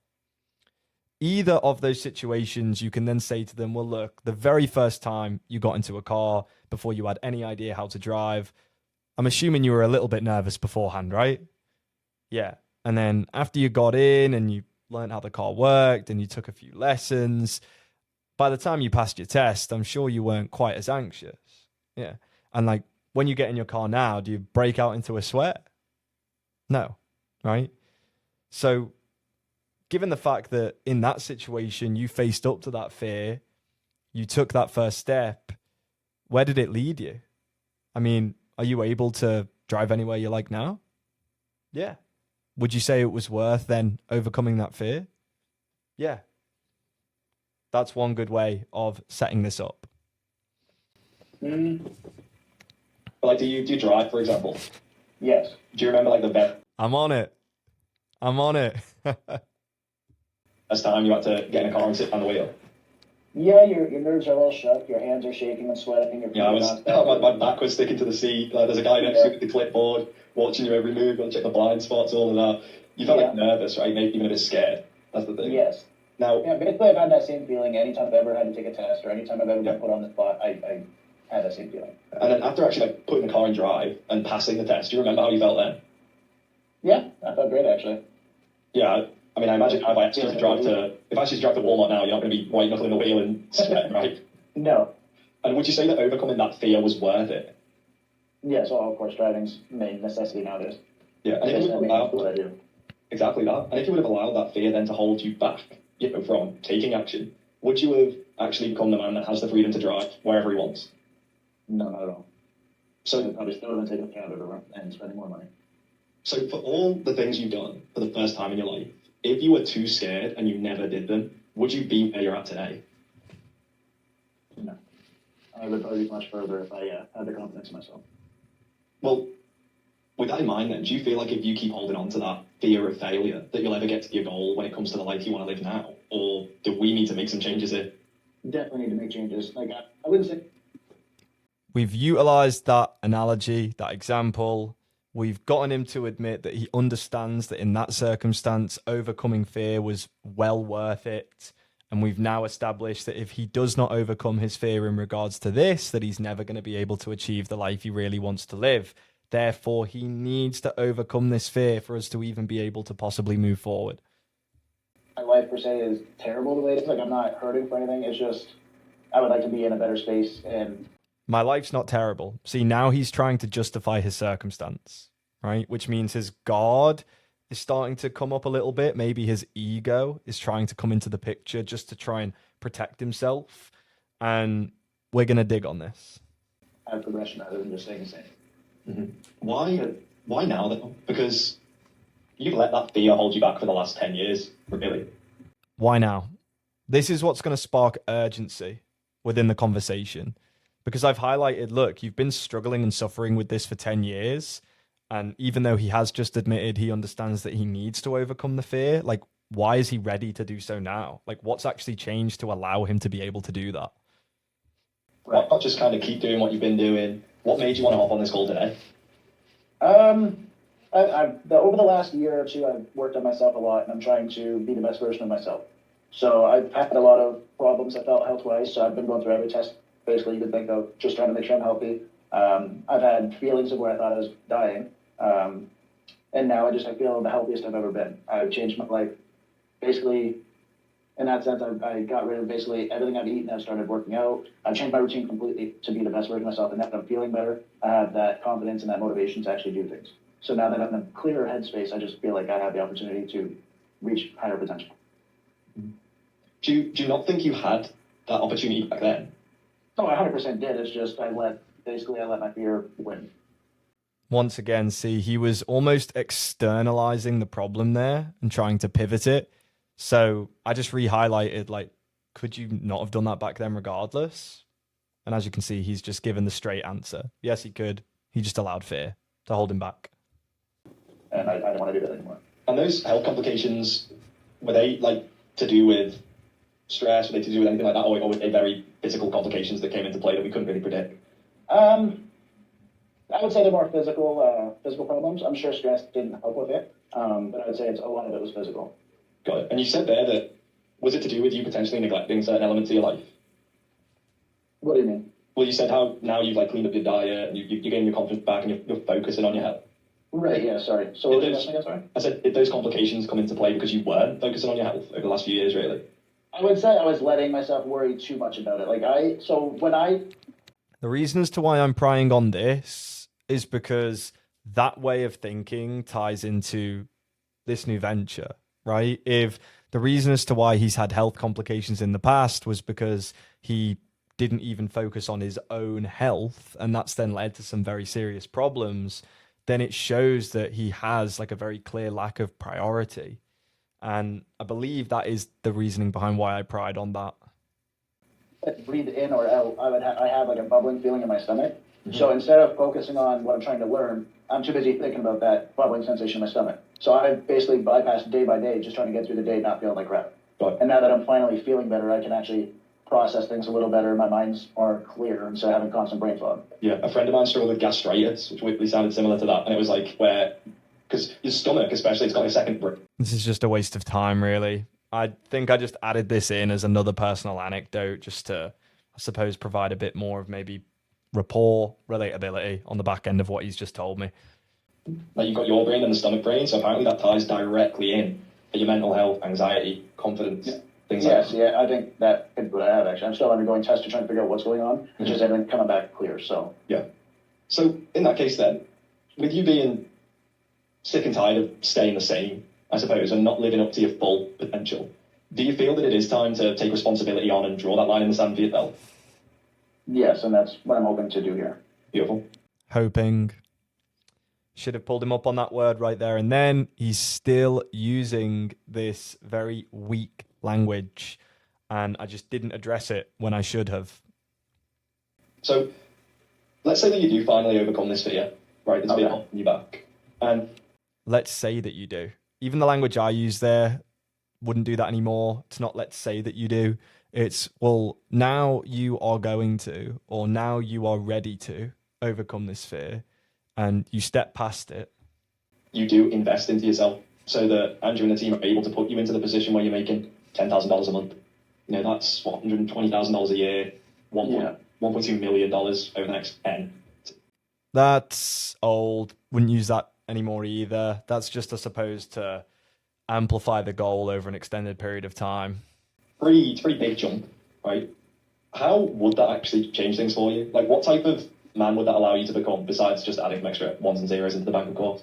Either of those situations, you can then say to them, well, look, the very first time you got into a car before you had any idea how to drive, I'm assuming you were a little bit nervous beforehand, right? Yeah. And then after you got in and you learned how the car worked and you took a few lessons, by the time you passed your test, I'm sure you weren't quite as anxious. Yeah. And like when you get in your car now, do you break out into a sweat? No. Right? So given the fact that in that situation, you faced up to that fear, you took that first step, where did it lead you? I mean, are you able to drive anywhere you like now? Yeah. Would you say it was worth then overcoming that fear? Yeah. That's one good way of setting this up. But like, do you drive, for example? Yes. Do you remember like the I'm on it. best time you had to get in a car and sit on the wheel? Yeah, your nerves are all shook, your hands are shaking and sweating. Yeah, my back was sticking to the seat. There's a guy next to you with the clipboard watching your every move, got to check the blind spots, all of that. You felt like nervous, right? Maybe even a bit scared. That's the thing. Yes. Now, yeah, basically I've had that same feeling anytime I've ever had to take a test or anytime I've ever been put on the spot, I had that same feeling. And then after actually like putting the car in drive and passing the test, do you remember how you felt then? Yeah, I felt great actually. Yeah, I mean, I imagine if I actually drive to Walmart now, you're not going to be white knuckling the wheel and sweating, right? No. And would you say that overcoming that fear was worth it? Yeah, so of course driving's main necessity nowadays. Yeah, and if you would have allowed what I do. exactly that, and if you would have allowed that fear then to hold you back, you know, from taking action, would you have actually become the man that has the freedom to drive wherever he wants? No, not at all. So I'd probably still have taken a cab everywhere and spending more money. So for all the things you've done for the first time in your life, if you were too scared and you never did them, would you be where you're at today? No. I would probably be much further if I had the confidence in myself. Well, with that in mind, then, do you feel like if you keep holding on to that fear of failure, that you'll ever get to your goal when it comes to the life you want to live now? Or do we need to make some changes here? Definitely need to make changes. Like I wouldn't say. We've utilized that analogy, that example. We've gotten him to admit that he understands that in that circumstance, overcoming fear was well worth it. And we've now established that if he does not overcome his fear in regards to this, that he's never going to be able to achieve the life he really wants to live. Therefore, he needs to overcome this fear for us to even be able to possibly move forward. My life per se is terrible the way it is. Like I'm not hurting for anything. It's just I would like to be in a better space. And My life's not terrible. See, now he's trying to justify his circumstance, right? Which means his guard is starting to come up a little bit. Maybe his ego is trying to come into the picture just to try and protect himself. And we're going to dig on this. have progression rather than just staying the same. Why now, though? Because you've let that fear hold you back for the last 10 years, really. Why now? This is what's going to spark urgency within the conversation. Because I've highlighted, look, you've been struggling and suffering with this for 10 years. And even though he has just admitted he understands that he needs to overcome the fear, like, why is he ready to do so now? Like, what's actually changed to allow him to be able to do that? Why not just kind of keep doing what you've been doing? What made you want to hop on this call today? Over the last year or two, I've worked on myself a lot, and I'm trying to be the best version of myself. So I've had a lot of problems. I felt health-wise, so I've been going through every test basically you could think of, just trying to make sure I'm healthy. I've had feelings of where I thought I was dying, and now I feel the healthiest I've ever been. I've changed my life. Basically, in that sense, I got rid of basically everything I've eaten. I've started working out. I've changed my routine completely to be the best version of myself, and now that I'm feeling better, I have that confidence and that motivation to actually do things. So now that I'm in a clearer headspace, I just feel like I have the opportunity to reach higher potential. Do you not think you had that opportunity back then? No, I 100% did. It's just I let my fear win. Once again, see, he was almost externalizing the problem there and trying to pivot it. So I just re-highlighted, like, could you not have done that back then regardless? And as you can see, he's just given the straight answer. Yes, he could. He just allowed fear to hold him back. And I don't want to do that anymore. And those health complications, were they like to do with stress? Were they to do with anything like that? Or were they very physical complications that came into play that we couldn't really predict? I would say they're more physical problems. I'm sure stress didn't help with it, but I would say a lot of it was physical. Got it. And you said there that, was it to do with you potentially neglecting certain elements of your life? What do you mean? Well, you said how now you've like cleaned up your diet and you're getting your confidence back and you're focusing on your health. Right, yeah, sorry. So what was your question again, sorry? I said, did those complications come into play because you weren't focusing on your health over the last few years, really? I would say I was letting myself worry too much about it. The reason as to why I'm prying on this is because that way of thinking ties into this new venture, right? If the reason as to why he's had health complications in the past was because he didn't even focus on his own health, and that's then led to some very serious problems, then it shows that he has like a very clear lack of priority. And I believe that is the reasoning behind why I pried on that. Breathe in or out, I have like a bubbling feeling in my stomach. Mm-hmm. So instead of focusing on what I'm trying to learn, I'm too busy thinking about that bubbling sensation in my stomach. So I basically bypassed day by day, just trying to get through the day, not feeling like crap. Right. And now that I'm finally feeling better, I can actually process things a little better. My mind's more clear instead of having constant brain fog. Yeah, a friend of mine struggled with gastritis, which weirdly sounded similar to that. And it was like because your stomach especially, it's got a second brain. This is just a waste of time, really. I think I just added this in as another personal anecdote just to, I suppose, provide a bit more of maybe rapport, relatability on the back end of what he's just told me. Like you've got your brain and the stomach brain, so apparently that ties directly in to your mental health, anxiety, confidence, things like that. Yeah, I think that could be what I have actually. I'm still undergoing tests to try and figure out what's going on. It's just everything coming back clear, so. Yeah. So in that case then, with you being sick and tired of staying the same, I suppose, and not living up to your full potential, do you feel that it is time to take responsibility on and draw that line in the sand for yourself? Yes, and that's what I'm hoping to do here. Beautiful. Hoping. Should have pulled him up on that word right there. And then he's still using this very weak language. And I just didn't address it when I should have. So let's say that you do finally overcome this fear, right? This fear holding you back. And let's say that you do. Even the language I use there wouldn't do that anymore. It's not let's say that you do. It's, well, now you are going to, or now you are ready to overcome this fear, and you step past it. You do invest into yourself so that Andrew and the team are able to put you into the position where you're making $10,000 a month. That's what, $120,000 a year, $1.2 million over the next 10. That's old. Wouldn't use that anymore either. That's just, I suppose, to amplify the goal over an extended period of time. It's a pretty big jump, right? How would that actually change things for you? Like, what type of man would that allow you to become besides just adding some extra ones and zeros into the bank, of course?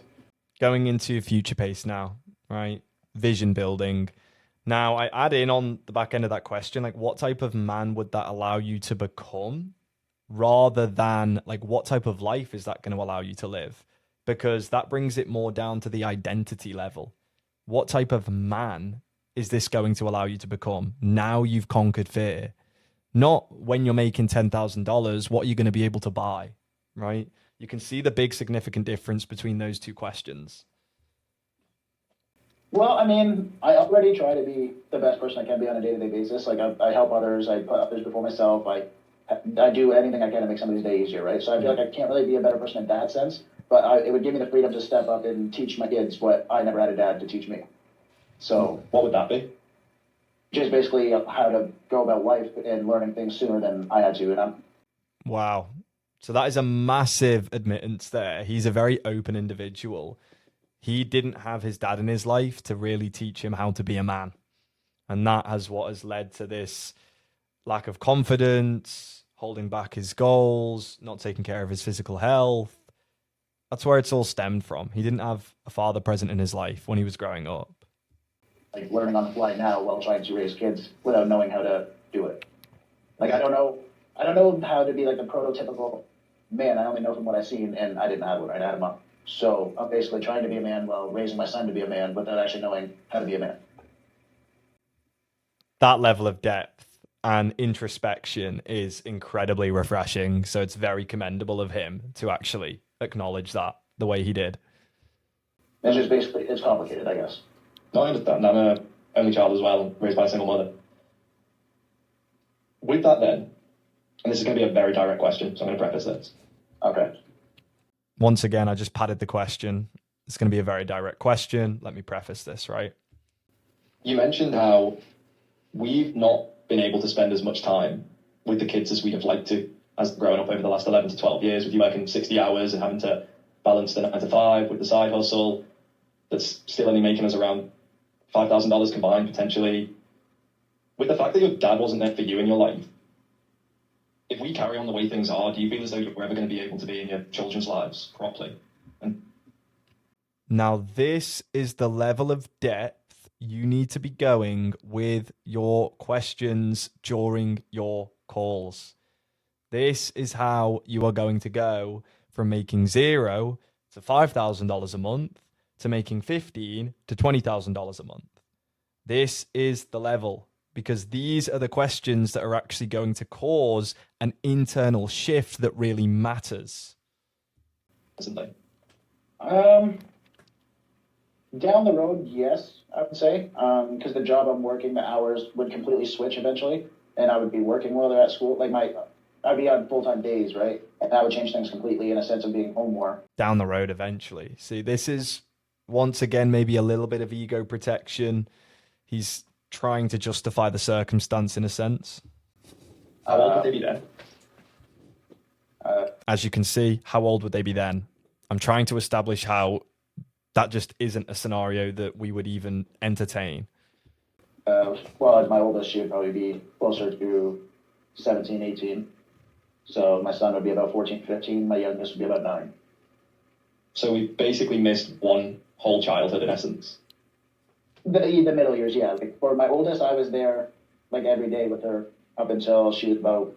Going into future pace now, right? Vision building. Now, I add in on the back end of that question, like, what type of man would that allow you to become, rather than like what type of life is that going to allow you to live? Because that brings it more down to the identity level. What type of man is this going to allow you to become now you've conquered fear? Not when you're making $10,000, what are you going to be able to buy, right? You can see the big significant difference between those two questions. Well, I mean, I already try to be the best person I can be on a day-to-day basis. Like, I help others, I put others before myself, I do anything I can to make somebody's day easier, right? So I feel like I can't really be a better person in that sense, but it would give me the freedom to step up and teach my kids what I never had a dad to teach me. So what would that be? Just basically how to go about life and learning things sooner than I had to. And wow. So that is a massive admittance there. He's a very open individual. He didn't have his dad in his life to really teach him how to be a man. And that has what has led to this lack of confidence, holding back his goals, not taking care of his physical health. That's where it's all stemmed from. He didn't have a father present in his life when he was growing up. Like, learning on the fly now while trying to raise kids without knowing how to do it. Like, I don't know how to be like the prototypical man. I only know from what I've seen, and I didn't have one. I had a mom. So I'm basically trying to be a man while raising my son to be a man without actually knowing how to be a man. That level of depth and introspection is incredibly refreshing. So it's very commendable of him to actually acknowledge that the way he did. It's just basically, it's complicated, I guess. No, I understand. I'm an only child as well, raised by a single mother. With that then, and this is going to be a very direct question, so I'm going to preface this. Okay. Once again, I just padded the question. It's going to be a very direct question. Let me preface this, right? You mentioned how we've not been able to spend as much time with the kids as we'd have liked to as growing up over the last 11 to 12 years, with you working 60 hours and having to balance the 9 to 5 with the side hustle that's still only making us around $5,000 combined, potentially. With the fact that your dad wasn't there for you in your life, if we carry on the way things are, do you feel as though you're ever going to be able to be in your children's lives properly? Now, this is the level of depth you need to be going with your questions during your calls. This is how you are going to go from making $0 to $5,000 a month to making $15,000 to $20,000 a month. This is the level, because these are the questions that are actually going to cause an internal shift that really matters. Isn't they? Down the road, yes, I would say, because the job I'm working, the hours would completely switch eventually, and I would be working while they're at school. Like, I'd be on full-time days, right? And that would change things completely in a sense of being home more. Down the road eventually. See, this is, once again, maybe a little bit of ego protection. He's trying to justify the circumstance in a sense. How old would they be then? As you can see, how old would they be then? I'm trying to establish how that just isn't a scenario that we would even entertain. Well, as my oldest, she would probably be closer to 17, 18. So my son would be about 14, 15. My youngest would be about 9. So we basically missed one whole childhood in essence. The middle years, yeah. Like, for my oldest, I was there like every day with her up until she was about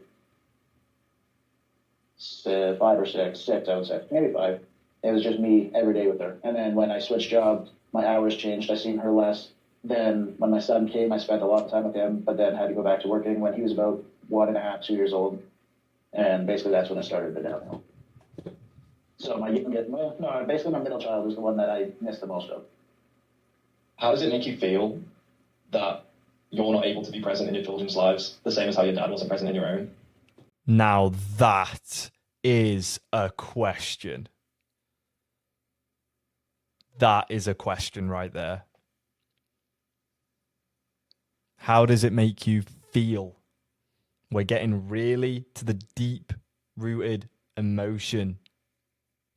5 or 6, I would say, maybe 5. It was just me every day with her. And then when I switched jobs, my hours changed. I seen her less. Then when my son came, I spent a lot of time with him, but then had to go back to working when he was about 1.5, 2 years old. And basically that's when it started the downhill. So basically my middle child is the one that I missed the most of. How does it make you feel that you're not able to be present in your children's lives the same as how your dad wasn't present in your own? Now that is a question. That is a question right there. How does it make you feel? We're getting really to the deep-rooted emotion,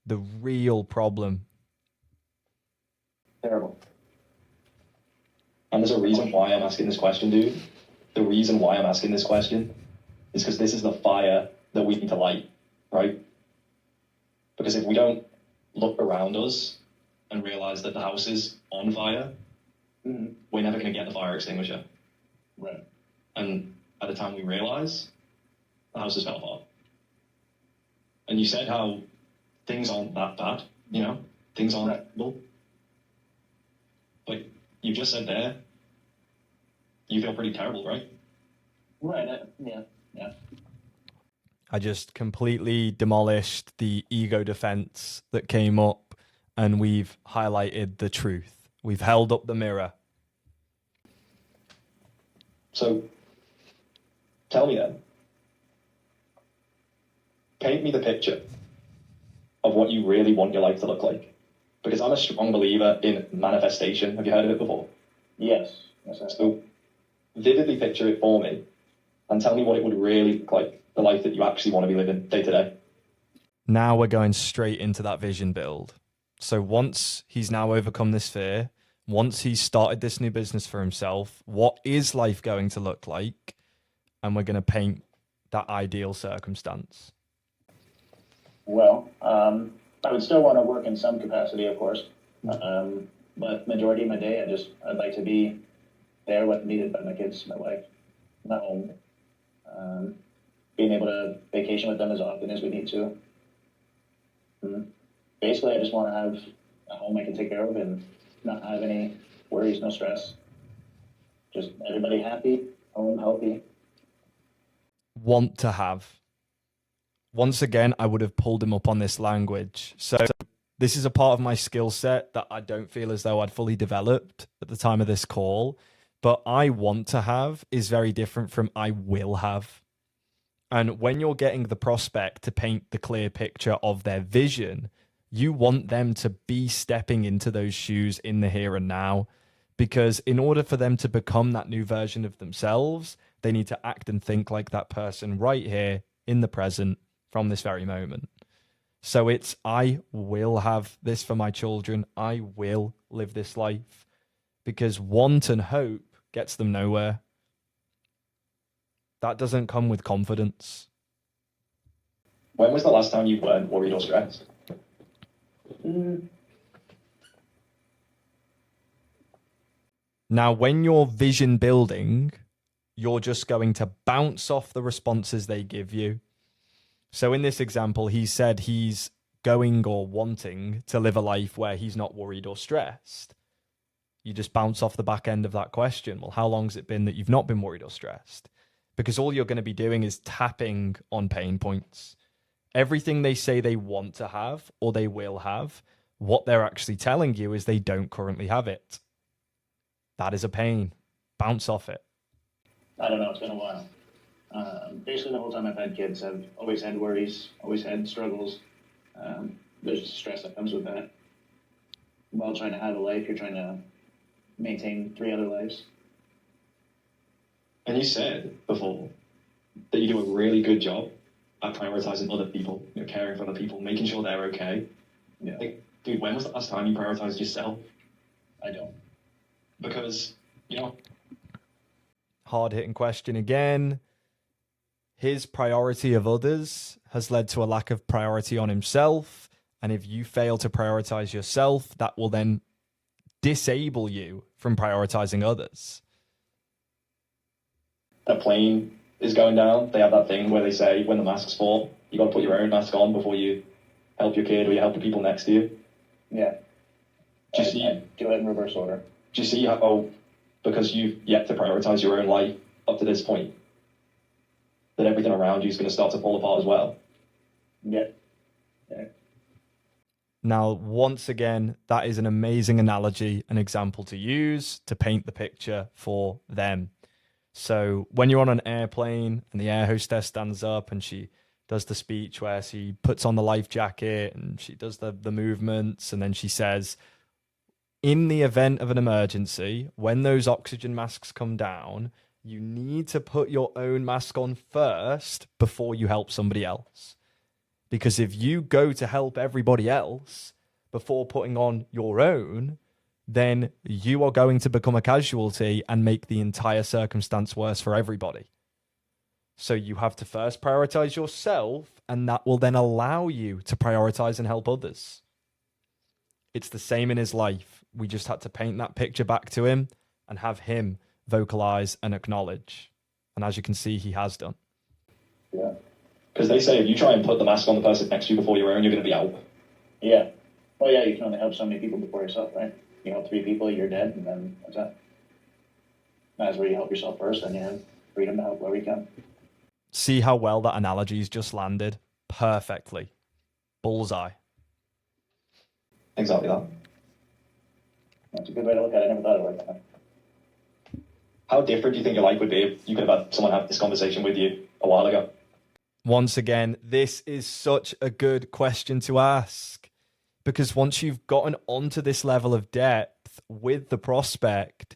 the real problem. Terrible. And there's a reason why I'm asking this question, dude. The reason why I'm asking this question is because this is the fire that we need to light, right? Because if we don't look around us and realize that the house is on fire, we're never going to get the fire extinguisher. Right. And by the time we realize, the house has fell apart. And you said how things aren't that bad, you know? Things aren't terrible. But you just said there, you feel pretty terrible, right? Right. Yeah. I just completely demolished the ego defense that came up, and we've highlighted the truth. We've held up the mirror. So, tell me then, paint me the picture of what you really want your life to look like. Because I'm a strong believer in manifestation. Have you heard of it before? Yes. So, vividly picture it for me and tell me what it would really look like, the life that you actually want to be living day to day. Now we're going straight into that vision build. So once he's now overcome this fear, once he's started this new business for himself, what is life going to look like? And we're going to paint that ideal circumstance. Well, I would still want to work in some capacity, of course. But majority of my day, I'd like to be there when needed by my kids, my wife, my home. Being able to vacation with them as often as we need to. Basically, I just want to have a home I can take care of and not have any worries, no stress. Just everybody happy, home healthy. Want to have. Once again, I would have pulled him up on this language. So this is a part of my skill set that I don't feel as though I'd fully developed at the time of this call. But I want to have is very different from I will have. And when you're getting the prospect to paint the clear picture of their vision, you want them to be stepping into those shoes in the here and now. Because in order for them to become that new version of themselves, they need to act and think like that person right here in the present from this very moment. So it's, I will have this for my children. I will live this life. Because want and hope gets them nowhere. That doesn't come with confidence. When was the last time you weren't worried or stressed? Now, when you're vision building, you're just going to bounce off the responses they give you. So in this example, he said he's going or wanting to live a life where he's not worried or stressed. You just bounce off the back end of that question. Well, how long has it been that you've not been worried or stressed? Because all you're going to be doing is tapping on pain points. Everything they say they want to have or they will have, what they're actually telling you is they don't currently have it. That is a pain. Bounce off it. I don't know, it's been a while. Basically, the whole time I've had kids, I've always had worries, always had struggles. There's stress that comes with that. While trying to have a life, you're trying to maintain 3 other lives. And you said before that you do a really good job at prioritizing other people, caring for other people, making sure they're okay. Yeah. Like, dude, when was the last time you prioritized yourself? I don't. Because, Hard-hitting question again. His priority of others has led to a lack of priority on himself. And if you fail to prioritize yourself, that will then disable you from prioritizing others. a plane is going down, they have that thing where they say when the masks fall, you got to put your own mask on before you help your kid or you help the people next to you. Yeah. Do you see? Do it in reverse order. Do you see how, because you've yet to prioritize your own life up to this point, that everything around you is going to start to fall apart as well. Yeah. Yeah. Now, once again, that is an amazing analogy, an example to use to paint the picture for them. So when you're on an airplane and the air hostess stands up and she does the speech where she puts on the life jacket and she does the movements, and then she says, in the event of an emergency, when those oxygen masks come down, you need to put your own mask on first before you help somebody else. Because if you go to help everybody else before putting on your own, then you are going to become a casualty and make the entire circumstance worse for everybody. So you have to first prioritize yourself, and that will then allow you to prioritize and help others. It's the same in his life. We just had to paint that picture back to him and have him vocalize and acknowledge. And as you can see, he has done. Yeah. Because they say if you try and put the mask on the person next to you before your own, you're going to be out. Yeah. Well, yeah, you can only help so many people before yourself, right? You help 3 people, you're dead, and then that's it. That's where you help yourself first, then you have freedom to help wherever you can. See how well that analogy's just landed? Perfectly. Bullseye. Exactly that. That's a good way to look at it. I never thought of it like that. How different do you think your life would be if you could have had someone have this conversation with you a while ago? Once again, this is such a good question to ask, because once you've gotten onto this level of depth with the prospect,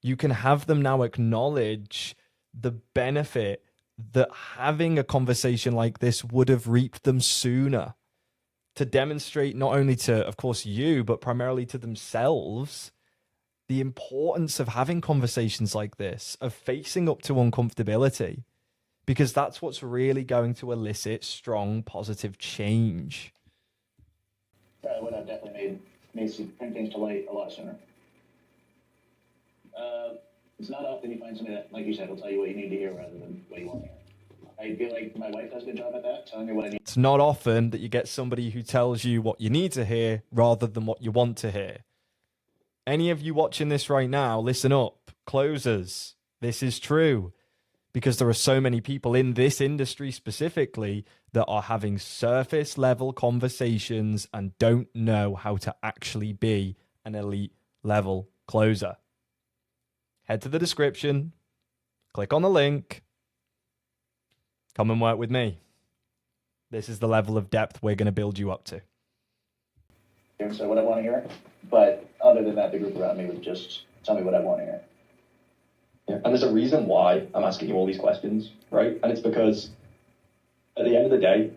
you can have them now acknowledge the benefit that having a conversation like this would have reaped them sooner, to demonstrate not only to, of course, you, but primarily to themselves, the importance of having conversations like this, of facing up to uncomfortability, because that's what's really going to elicit strong, positive change. That would have definitely bring things to light a lot sooner. It's not often you find somebody that, like you said, will tell you what you need to hear rather than what you want to hear. I feel like my wife does a good job at that, telling me what I need. It's not often that you get somebody who tells you what you need to hear rather than what you want to hear. Any of you watching this right now, listen up. Closers, this is true. Because there are so many people in this industry specifically that are having surface level conversations and don't know how to actually be an elite level closer. Head to the description, click on the link, come and work with me. This is the level of depth we're going to build you up to. So what I want to hear, but other than that, the group around me would just tell me what I want to hear. Yeah. And there's a reason why I'm asking you all these questions, right? And it's because at the end of the day,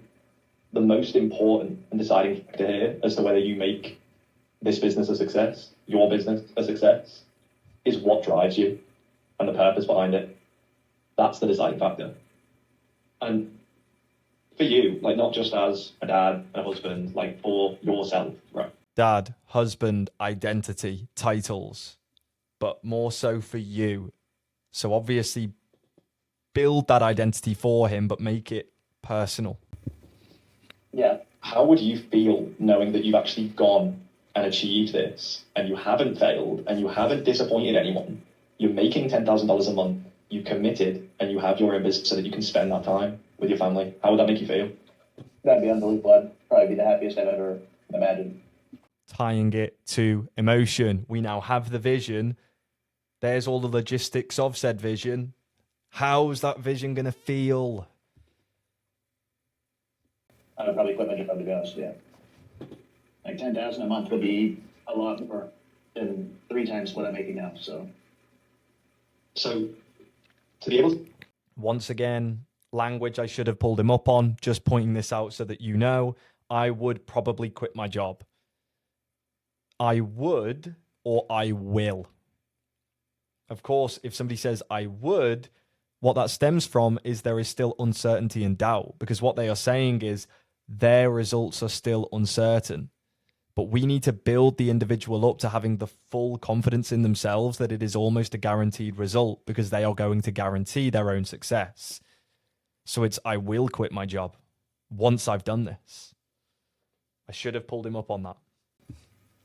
the most important and deciding factor here as to whether you make this business a success, your business a success, is what drives you and the purpose behind it. That's the deciding factor. And for you, like not just as a dad and a husband, like for yourself, right? Dad, husband, identity, titles, but more so for you. So obviously build that identity for him, but make it personal. Yeah. How would you feel knowing that you've actually gone and achieved this and you haven't failed and you haven't disappointed anyone? You're making $10,000 a month, you committed, and you have your own business so that you can spend that time with your family. How would that make you feel? That'd be unbelievable. I'd probably be the happiest I've ever imagined. Tying it to emotion. We now have the vision. There's all the logistics of said vision. How's that vision going to feel? I would probably quit my job, to be honest, yeah. Like 10,000 a month would be a lot more than 3 times what I'm making now, so. So, to be able to... Once again, language I should have pulled him up on, just pointing this out so that you know, I would probably quit my job. I would, or I will. Of course, if somebody says I would, what that stems from is there is still uncertainty and doubt, because what they are saying is their results are still uncertain. But we need to build the individual up to having the full confidence in themselves that it is almost a guaranteed result, because they are going to guarantee their own success. So it's, I will quit my job once I've done this. I should have pulled him up on that.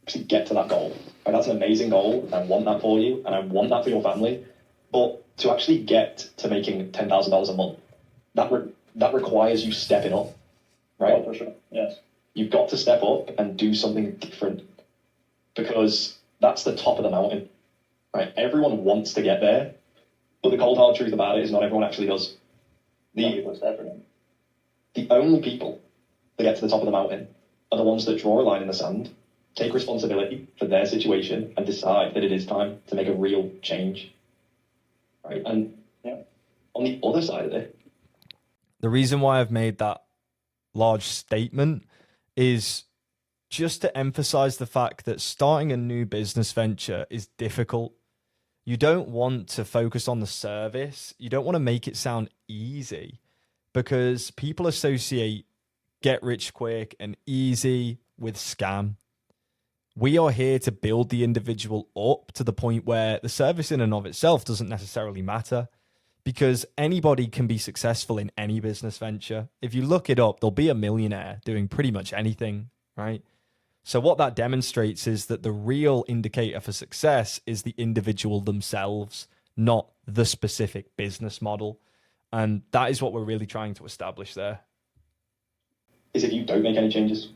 To get to that goal. And that's an amazing goal. And I want that for you. And I want that for your family. But to actually get to making $10,000 a month, that requires you stepping up, right? Oh, for sure. Yes. You've got to step up and do something different because that's the top of the mountain, right? Everyone wants to get there, but the cold hard truth about it is not everyone actually does. The only people that get to the top of the mountain are the ones that draw a line in the sand, take responsibility for their situation, and decide that it is time to make a real change, right? And on the other side of it, the reason why I've made that large statement is just to emphasize the fact that starting a new business venture is difficult. You don't want to focus on the service. You don't want to make it sound easy because people associate get rich quick and easy with scam. We are here to build the individual up to the point where the service in and of itself doesn't necessarily matter, because anybody can be successful in any business venture. If you look it up, there'll be a millionaire doing pretty much anything, right? So what that demonstrates is that the real indicator for success is the individual themselves, not the specific business model. And that is what we're really trying to establish there. Is if you don't make any changes,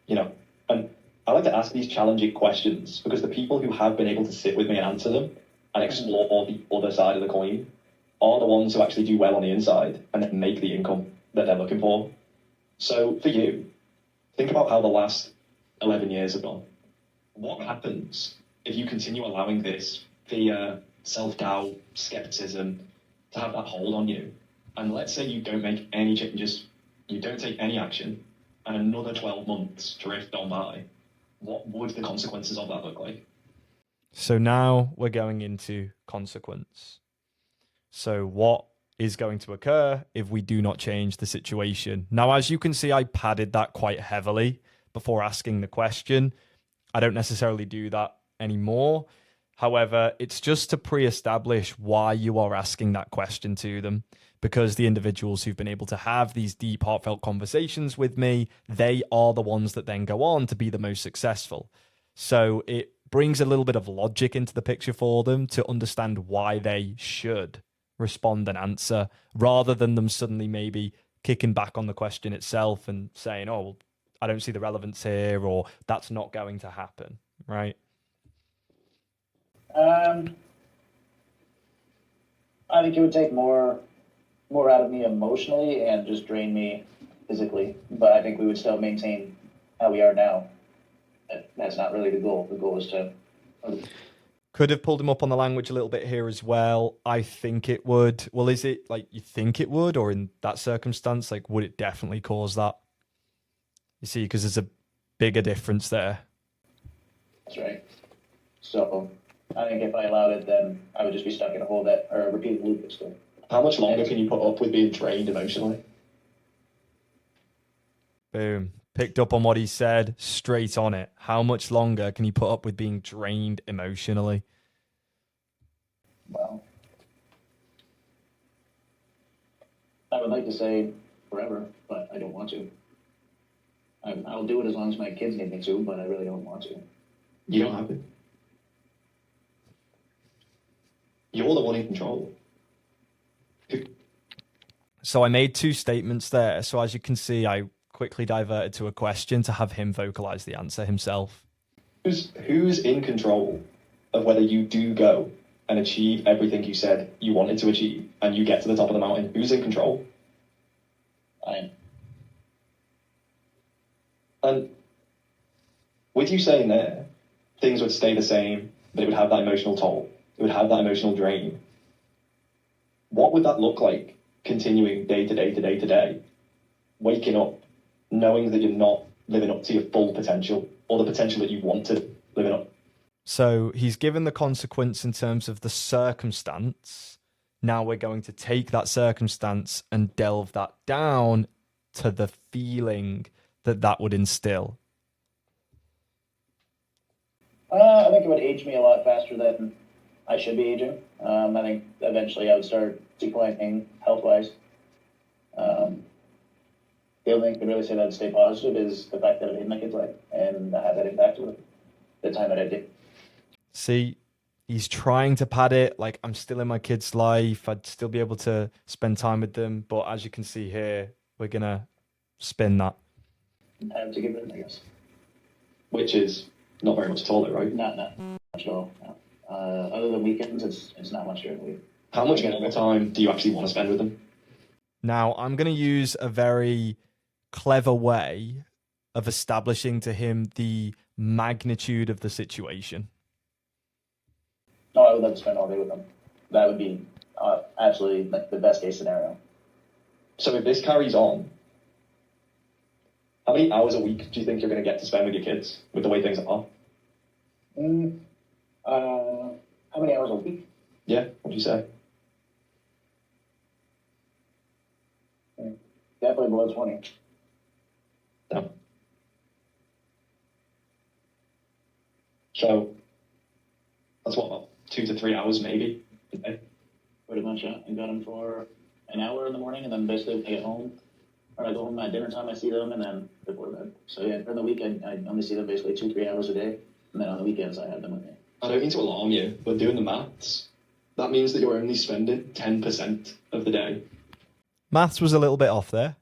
and I like to ask these challenging questions because the people who have been able to sit with me and answer them and explore the other side of the coin are the ones who actually do well on the inside and then make the income that they're looking for. So for you, think about how the last 11 years have gone. What happens if you continue allowing this fear, self-doubt, skepticism to have that hold on you? And let's say you don't make any changes, you don't take any action, and another 12 months drift on by. What would the consequences of that look like? So now we're going into consequence. So what is going to occur if we do not change the situation? Now, as you can see, I padded that quite heavily before asking the question. I don't necessarily do that anymore. However, it's just to pre-establish why you are asking that question to them, because the individuals who've been able to have these deep, heartfelt conversations with me, they are the ones that then go on to be the most successful. So it brings a little bit of logic into the picture for them to understand why they should respond and answer, rather than them suddenly maybe kicking back on the question itself and saying, oh, well, I don't see the relevance here, or that's not going to happen, right? I think it would take more out of me emotionally and just drain me physically. But I think we would still maintain how we are now. That's not really the goal. The goal is to... Could have pulled him up on the language a little bit here as well. I think it would. Well, is it like you think it would, or in that circumstance, like would it definitely cause that? You see, because there's a bigger difference there. That's right. So I think if I allowed it, then I would just be stuck in a hole that, or a repeated loop. Still. How much longer can you put up with being drained emotionally? Boom. Picked up on what he said, straight on it. How much longer can you put up with being drained emotionally? Well, I would like to say forever, but I don't want to. I'll do it as long as my kids need me to, but I really don't want to. You don't have to. You're the one in control. So I made two statements there. So as you can see, I quickly diverted to a question to have him vocalize the answer himself. Who's in control of whether you do go and achieve everything you said you wanted to achieve and you get to the top of the mountain? Who's in control? I am. And with you saying there, things would stay the same, but it would have that emotional toll. It would have that emotional drain. What would that look like continuing day to day to day to day? Waking up, knowing that you're not living up to your full potential or the potential that you want to live up. So he's given the consequence in terms of the circumstance. Now we're going to take that circumstance and delve that down to the feeling that would instill. I think it would age me a lot faster than I should be aging. I think eventually I would start declining health-wise. The only thing I can really say that would stay positive is the fact that I made my kid's life and I had that impact with the time that I did. See, He's trying to pad it like I'm still in my kid's life. I'd still be able to spend time with them. But as you can see here, we're going to spin that. I have to give it, I guess. Which is not very much at all, though, right? Not much at all. No. Other than weekends, it's not much during the week. How much more time do you actually want to spend with them? Now, I'm going to use a very clever way of establishing to him the magnitude of the situation. No, I would love to spend all day with them. That would be absolutely like the best case scenario. So if this carries on, how many hours a week do you think you're going to get to spend with your kids with the way things are? How many hours a week? Yeah, what do you say? Definitely below 20. No. So that's what, about 2 to 3 hours maybe a day? Pretty much, yeah. I got them for an hour in the morning, and then basically I get home, or I go home at dinner time, I see them, and then before bed. So yeah, during the weekend, I only see them basically 2-3 hours a day, and then on the weekends I have them with me. I don't mean to alarm you, but doing the maths, that means that you're only spending 10% of the day. Maths was a little bit off there.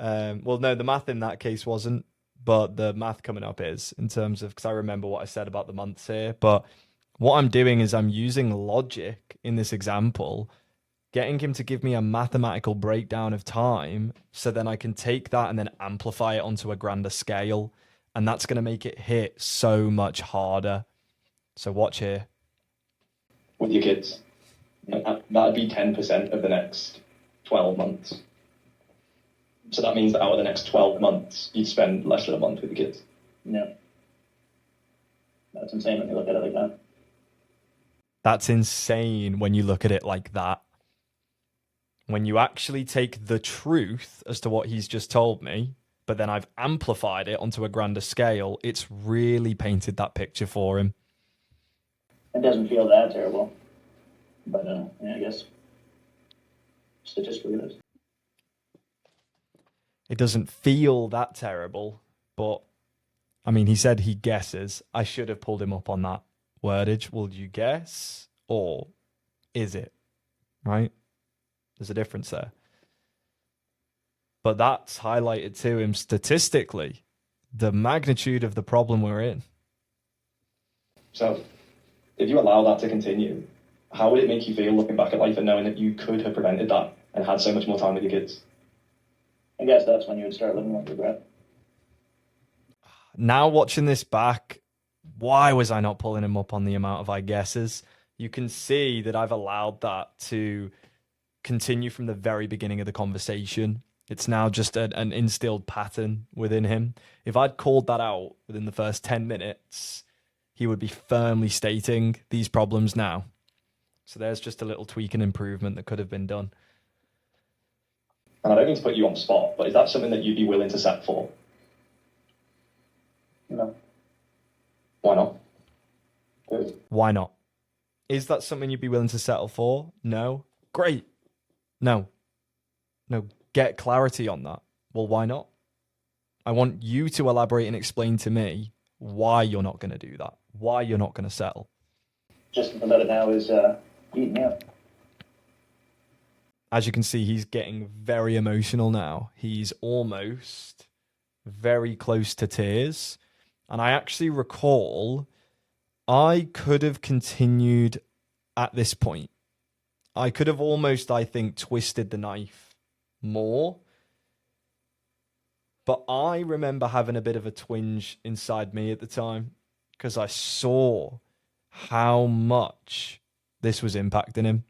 Well, no, the math in that case wasn't, but the math coming up is in terms of, because I remember what I said about the months here. But what I'm doing is I'm using logic in this example, getting him to give me a mathematical breakdown of time so then I can take that and then amplify it onto a grander scale. And that's going to make it hit so much harder. So watch here. With your kids. And that'd be 10% of the next 12 months. So that means that out of the next 12 months, you'd spend less than a month with your kids. Yeah. That's insane when you look at it like that. That's insane when you look at it like that. When you actually take the truth as to what he's just told me, but then I've amplified it onto a grander scale, it's really painted that picture for him. It doesn't feel that terrible. But yeah, I guess statistically it is. It doesn't feel that terrible, but I mean, he said he guesses. I should have pulled him up on that wordage. Will you guess? Or is it? Right? There's a difference there. But that's highlighted to him statistically, the magnitude of the problem we're in. So if you allow that to continue, how would it make you feel looking back at life and knowing that you could have prevented that and had so much more time with your kids? I guess that's when you would start living with regret. Now watching this back, why was I not pulling him up on the amount of I guesses? You can see that I've allowed that to continue from the very beginning of the conversation. It's now just an instilled pattern within him. If I'd called that out within the first 10 minutes, he would be firmly stating these problems now. So there's just a little tweak and improvement that could have been done. And I don't mean to put you on the spot, but is that something that you'd be willing to set for? No. Why not? Why not? Is that something you'd be willing to settle for? No. Great. No. No. Get clarity on that. Well, why not? I want you to elaborate and explain to me why you're not going to do that. Why you're not going to settle. Just about it now is eating me up. As you can see, he's getting very emotional now. He's almost very close to tears. And I actually recall I could have continued at this point. I could have almost, I think, twisted the knife more. But I remember having a bit of a twinge inside me at the time because I saw how much this was impacting him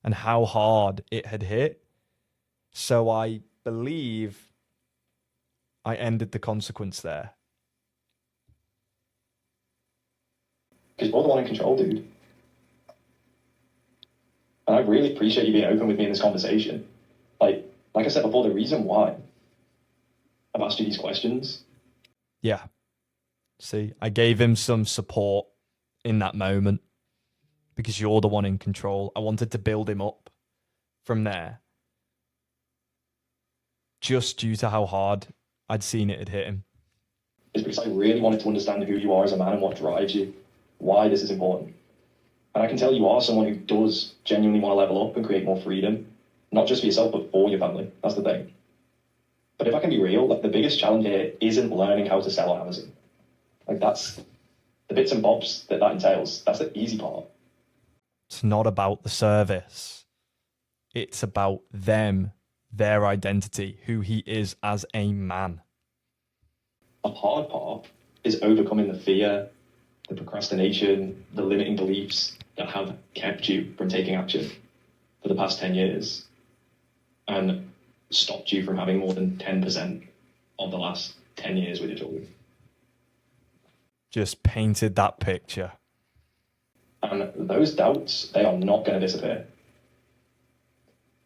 and how hard it had hit. So I believe I ended the consequence there. Because you're the one in control, dude. And I really appreciate you being open with me in this conversation. Like I said before, the reason why I've asked you these questions. Yeah. See, I gave him some support in that moment because you're the one in control. I wanted to build him up from there. Just due to how hard I'd seen it had hit him. Is because I really wanted to understand who you are as a man and what drives you. why this is important. And I can tell you are someone who does genuinely want to level up and create more freedom, not just for yourself, but for your family. That's the thing. But if I can be real, like the biggest challenge here isn't learning how to sell on Amazon. Like that's the bits and bobs that entails. That's the easy part. It's not about the service. It's about them, their identity, who he is as a man. The hard part is overcoming the fear, the procrastination, the limiting beliefs that have kept you from taking action for the past 10 years and stopped you from having more than 10% of the last 10 years with your children. Just painted that picture. And those doubts, they are not going to disappear.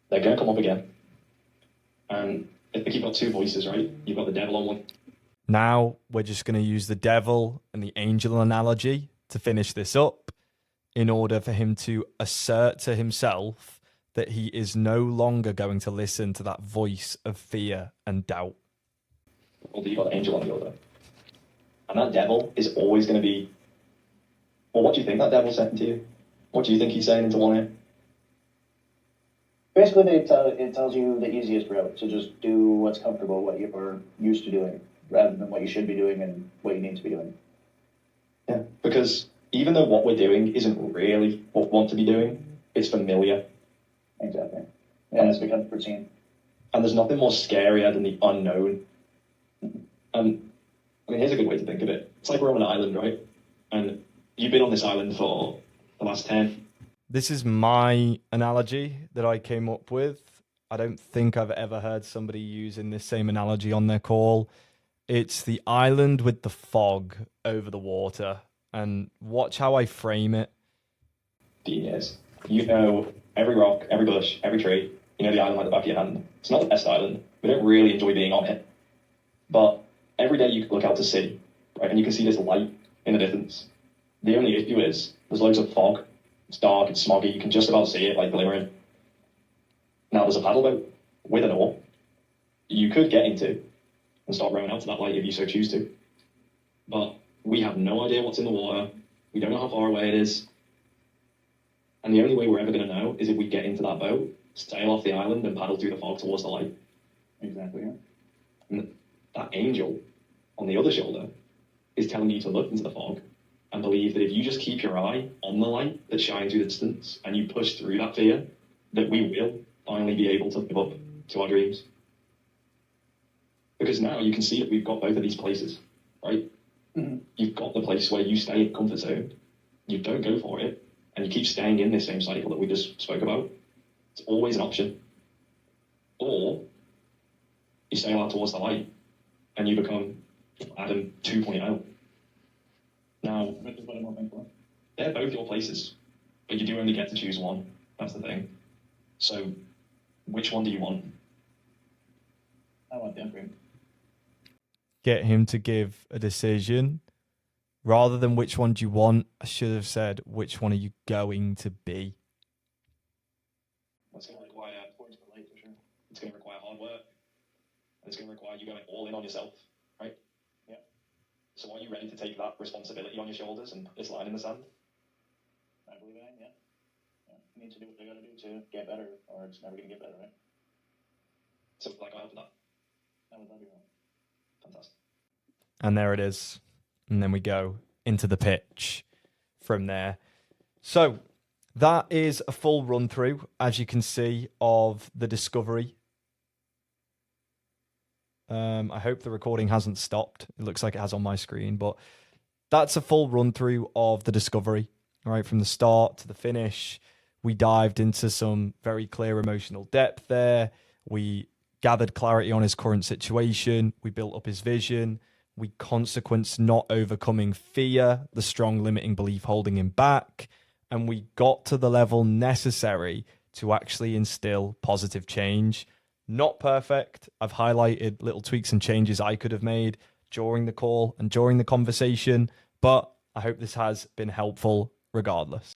They're going to come up again. And I think you've got two voices, right? You've got the devil on one. Now we're just going to use the devil and the angel analogy to finish this up in order for him to assert to himself that he is no longer going to listen to that voice of fear and doubt. Well, you've got the angel on the other. And that devil is always going to be, well, what do you think that devil's saying to you? What do you think he's saying into one ear? Basically, it tells you the easiest route. So just do what's comfortable, what you're used to doing, rather than what you should be doing and what you need to be doing. Yeah, because even though what we're doing isn't really what we want to be doing, it's familiar. Exactly. And it's become routine. And there's nothing more scarier than the unknown. And I mean, here's a good way to think of it. It's like we're on an island, right? And you've been on this island for the last 10. This is my analogy that I came up with. I don't think I've ever heard somebody using this same analogy on their call. It's the island with the fog over the water. And watch how I frame it. Years. You know every rock, every bush, every tree. You know the island like the back of your hand. It's not the best island. We don't really enjoy being on it. But every day you look out to sea, right, and you can see this light in the distance. The only issue is there's loads of fog. It's dark, it's smoggy. You can just about see it, like glimmering. Now there's a paddle boat with an oar. You could get into and start rowing out to that light if you so choose to. But we have no idea what's in the water. We don't know how far away it is. And the only way we're ever going to know is if we get into that boat, sail off the island, and paddle through the fog towards the light. Exactly, yeah. And that angel on the other shoulder is telling you to look into the fog and believe that if you just keep your eye on the light that shines through the distance and you push through that fear, that we will finally be able to live up to our dreams. Because now you can see that we've got both of these places, right? Mm-hmm. You've got the place where you stay in comfort zone, you don't go for it, and you keep staying in this same cycle that we just spoke about. It's always an option. Or you sail out towards the light and you become Adam 2.0. Now, they're both your places, but you do only get to choose one. That's the thing. So, which one do you want? I want the upgrade. Get him to give a decision. Rather than which one do you want, I should have said, which one are you going to be? That's going to require points per light, for sure. It's going to require hard work. And it's going to require you going all in on yourself, right? Yeah. So are you ready to take that responsibility on your shoulders and put this line in the sand? I believe I am, yeah. You need to do what they got to do to get better, or it's never going to get better, right? So, like, I help with that. I would love you. Fantastic. And there it is. And then we go into the pitch from there. So that is a full run through, as you can see, of the discovery. I hope the recording hasn't stopped. It looks like it has on my screen, but that's a full run through of the discovery, right? From the start to the finish. We dived into some very clear emotional depth there. We gathered clarity on his current situation. We built up his vision. We consequenced not overcoming fear, the strong limiting belief holding him back. And we got to the level necessary to actually instill positive change. Not perfect. I've highlighted little tweaks and changes I could have made during the call and during the conversation, but I hope this has been helpful regardless.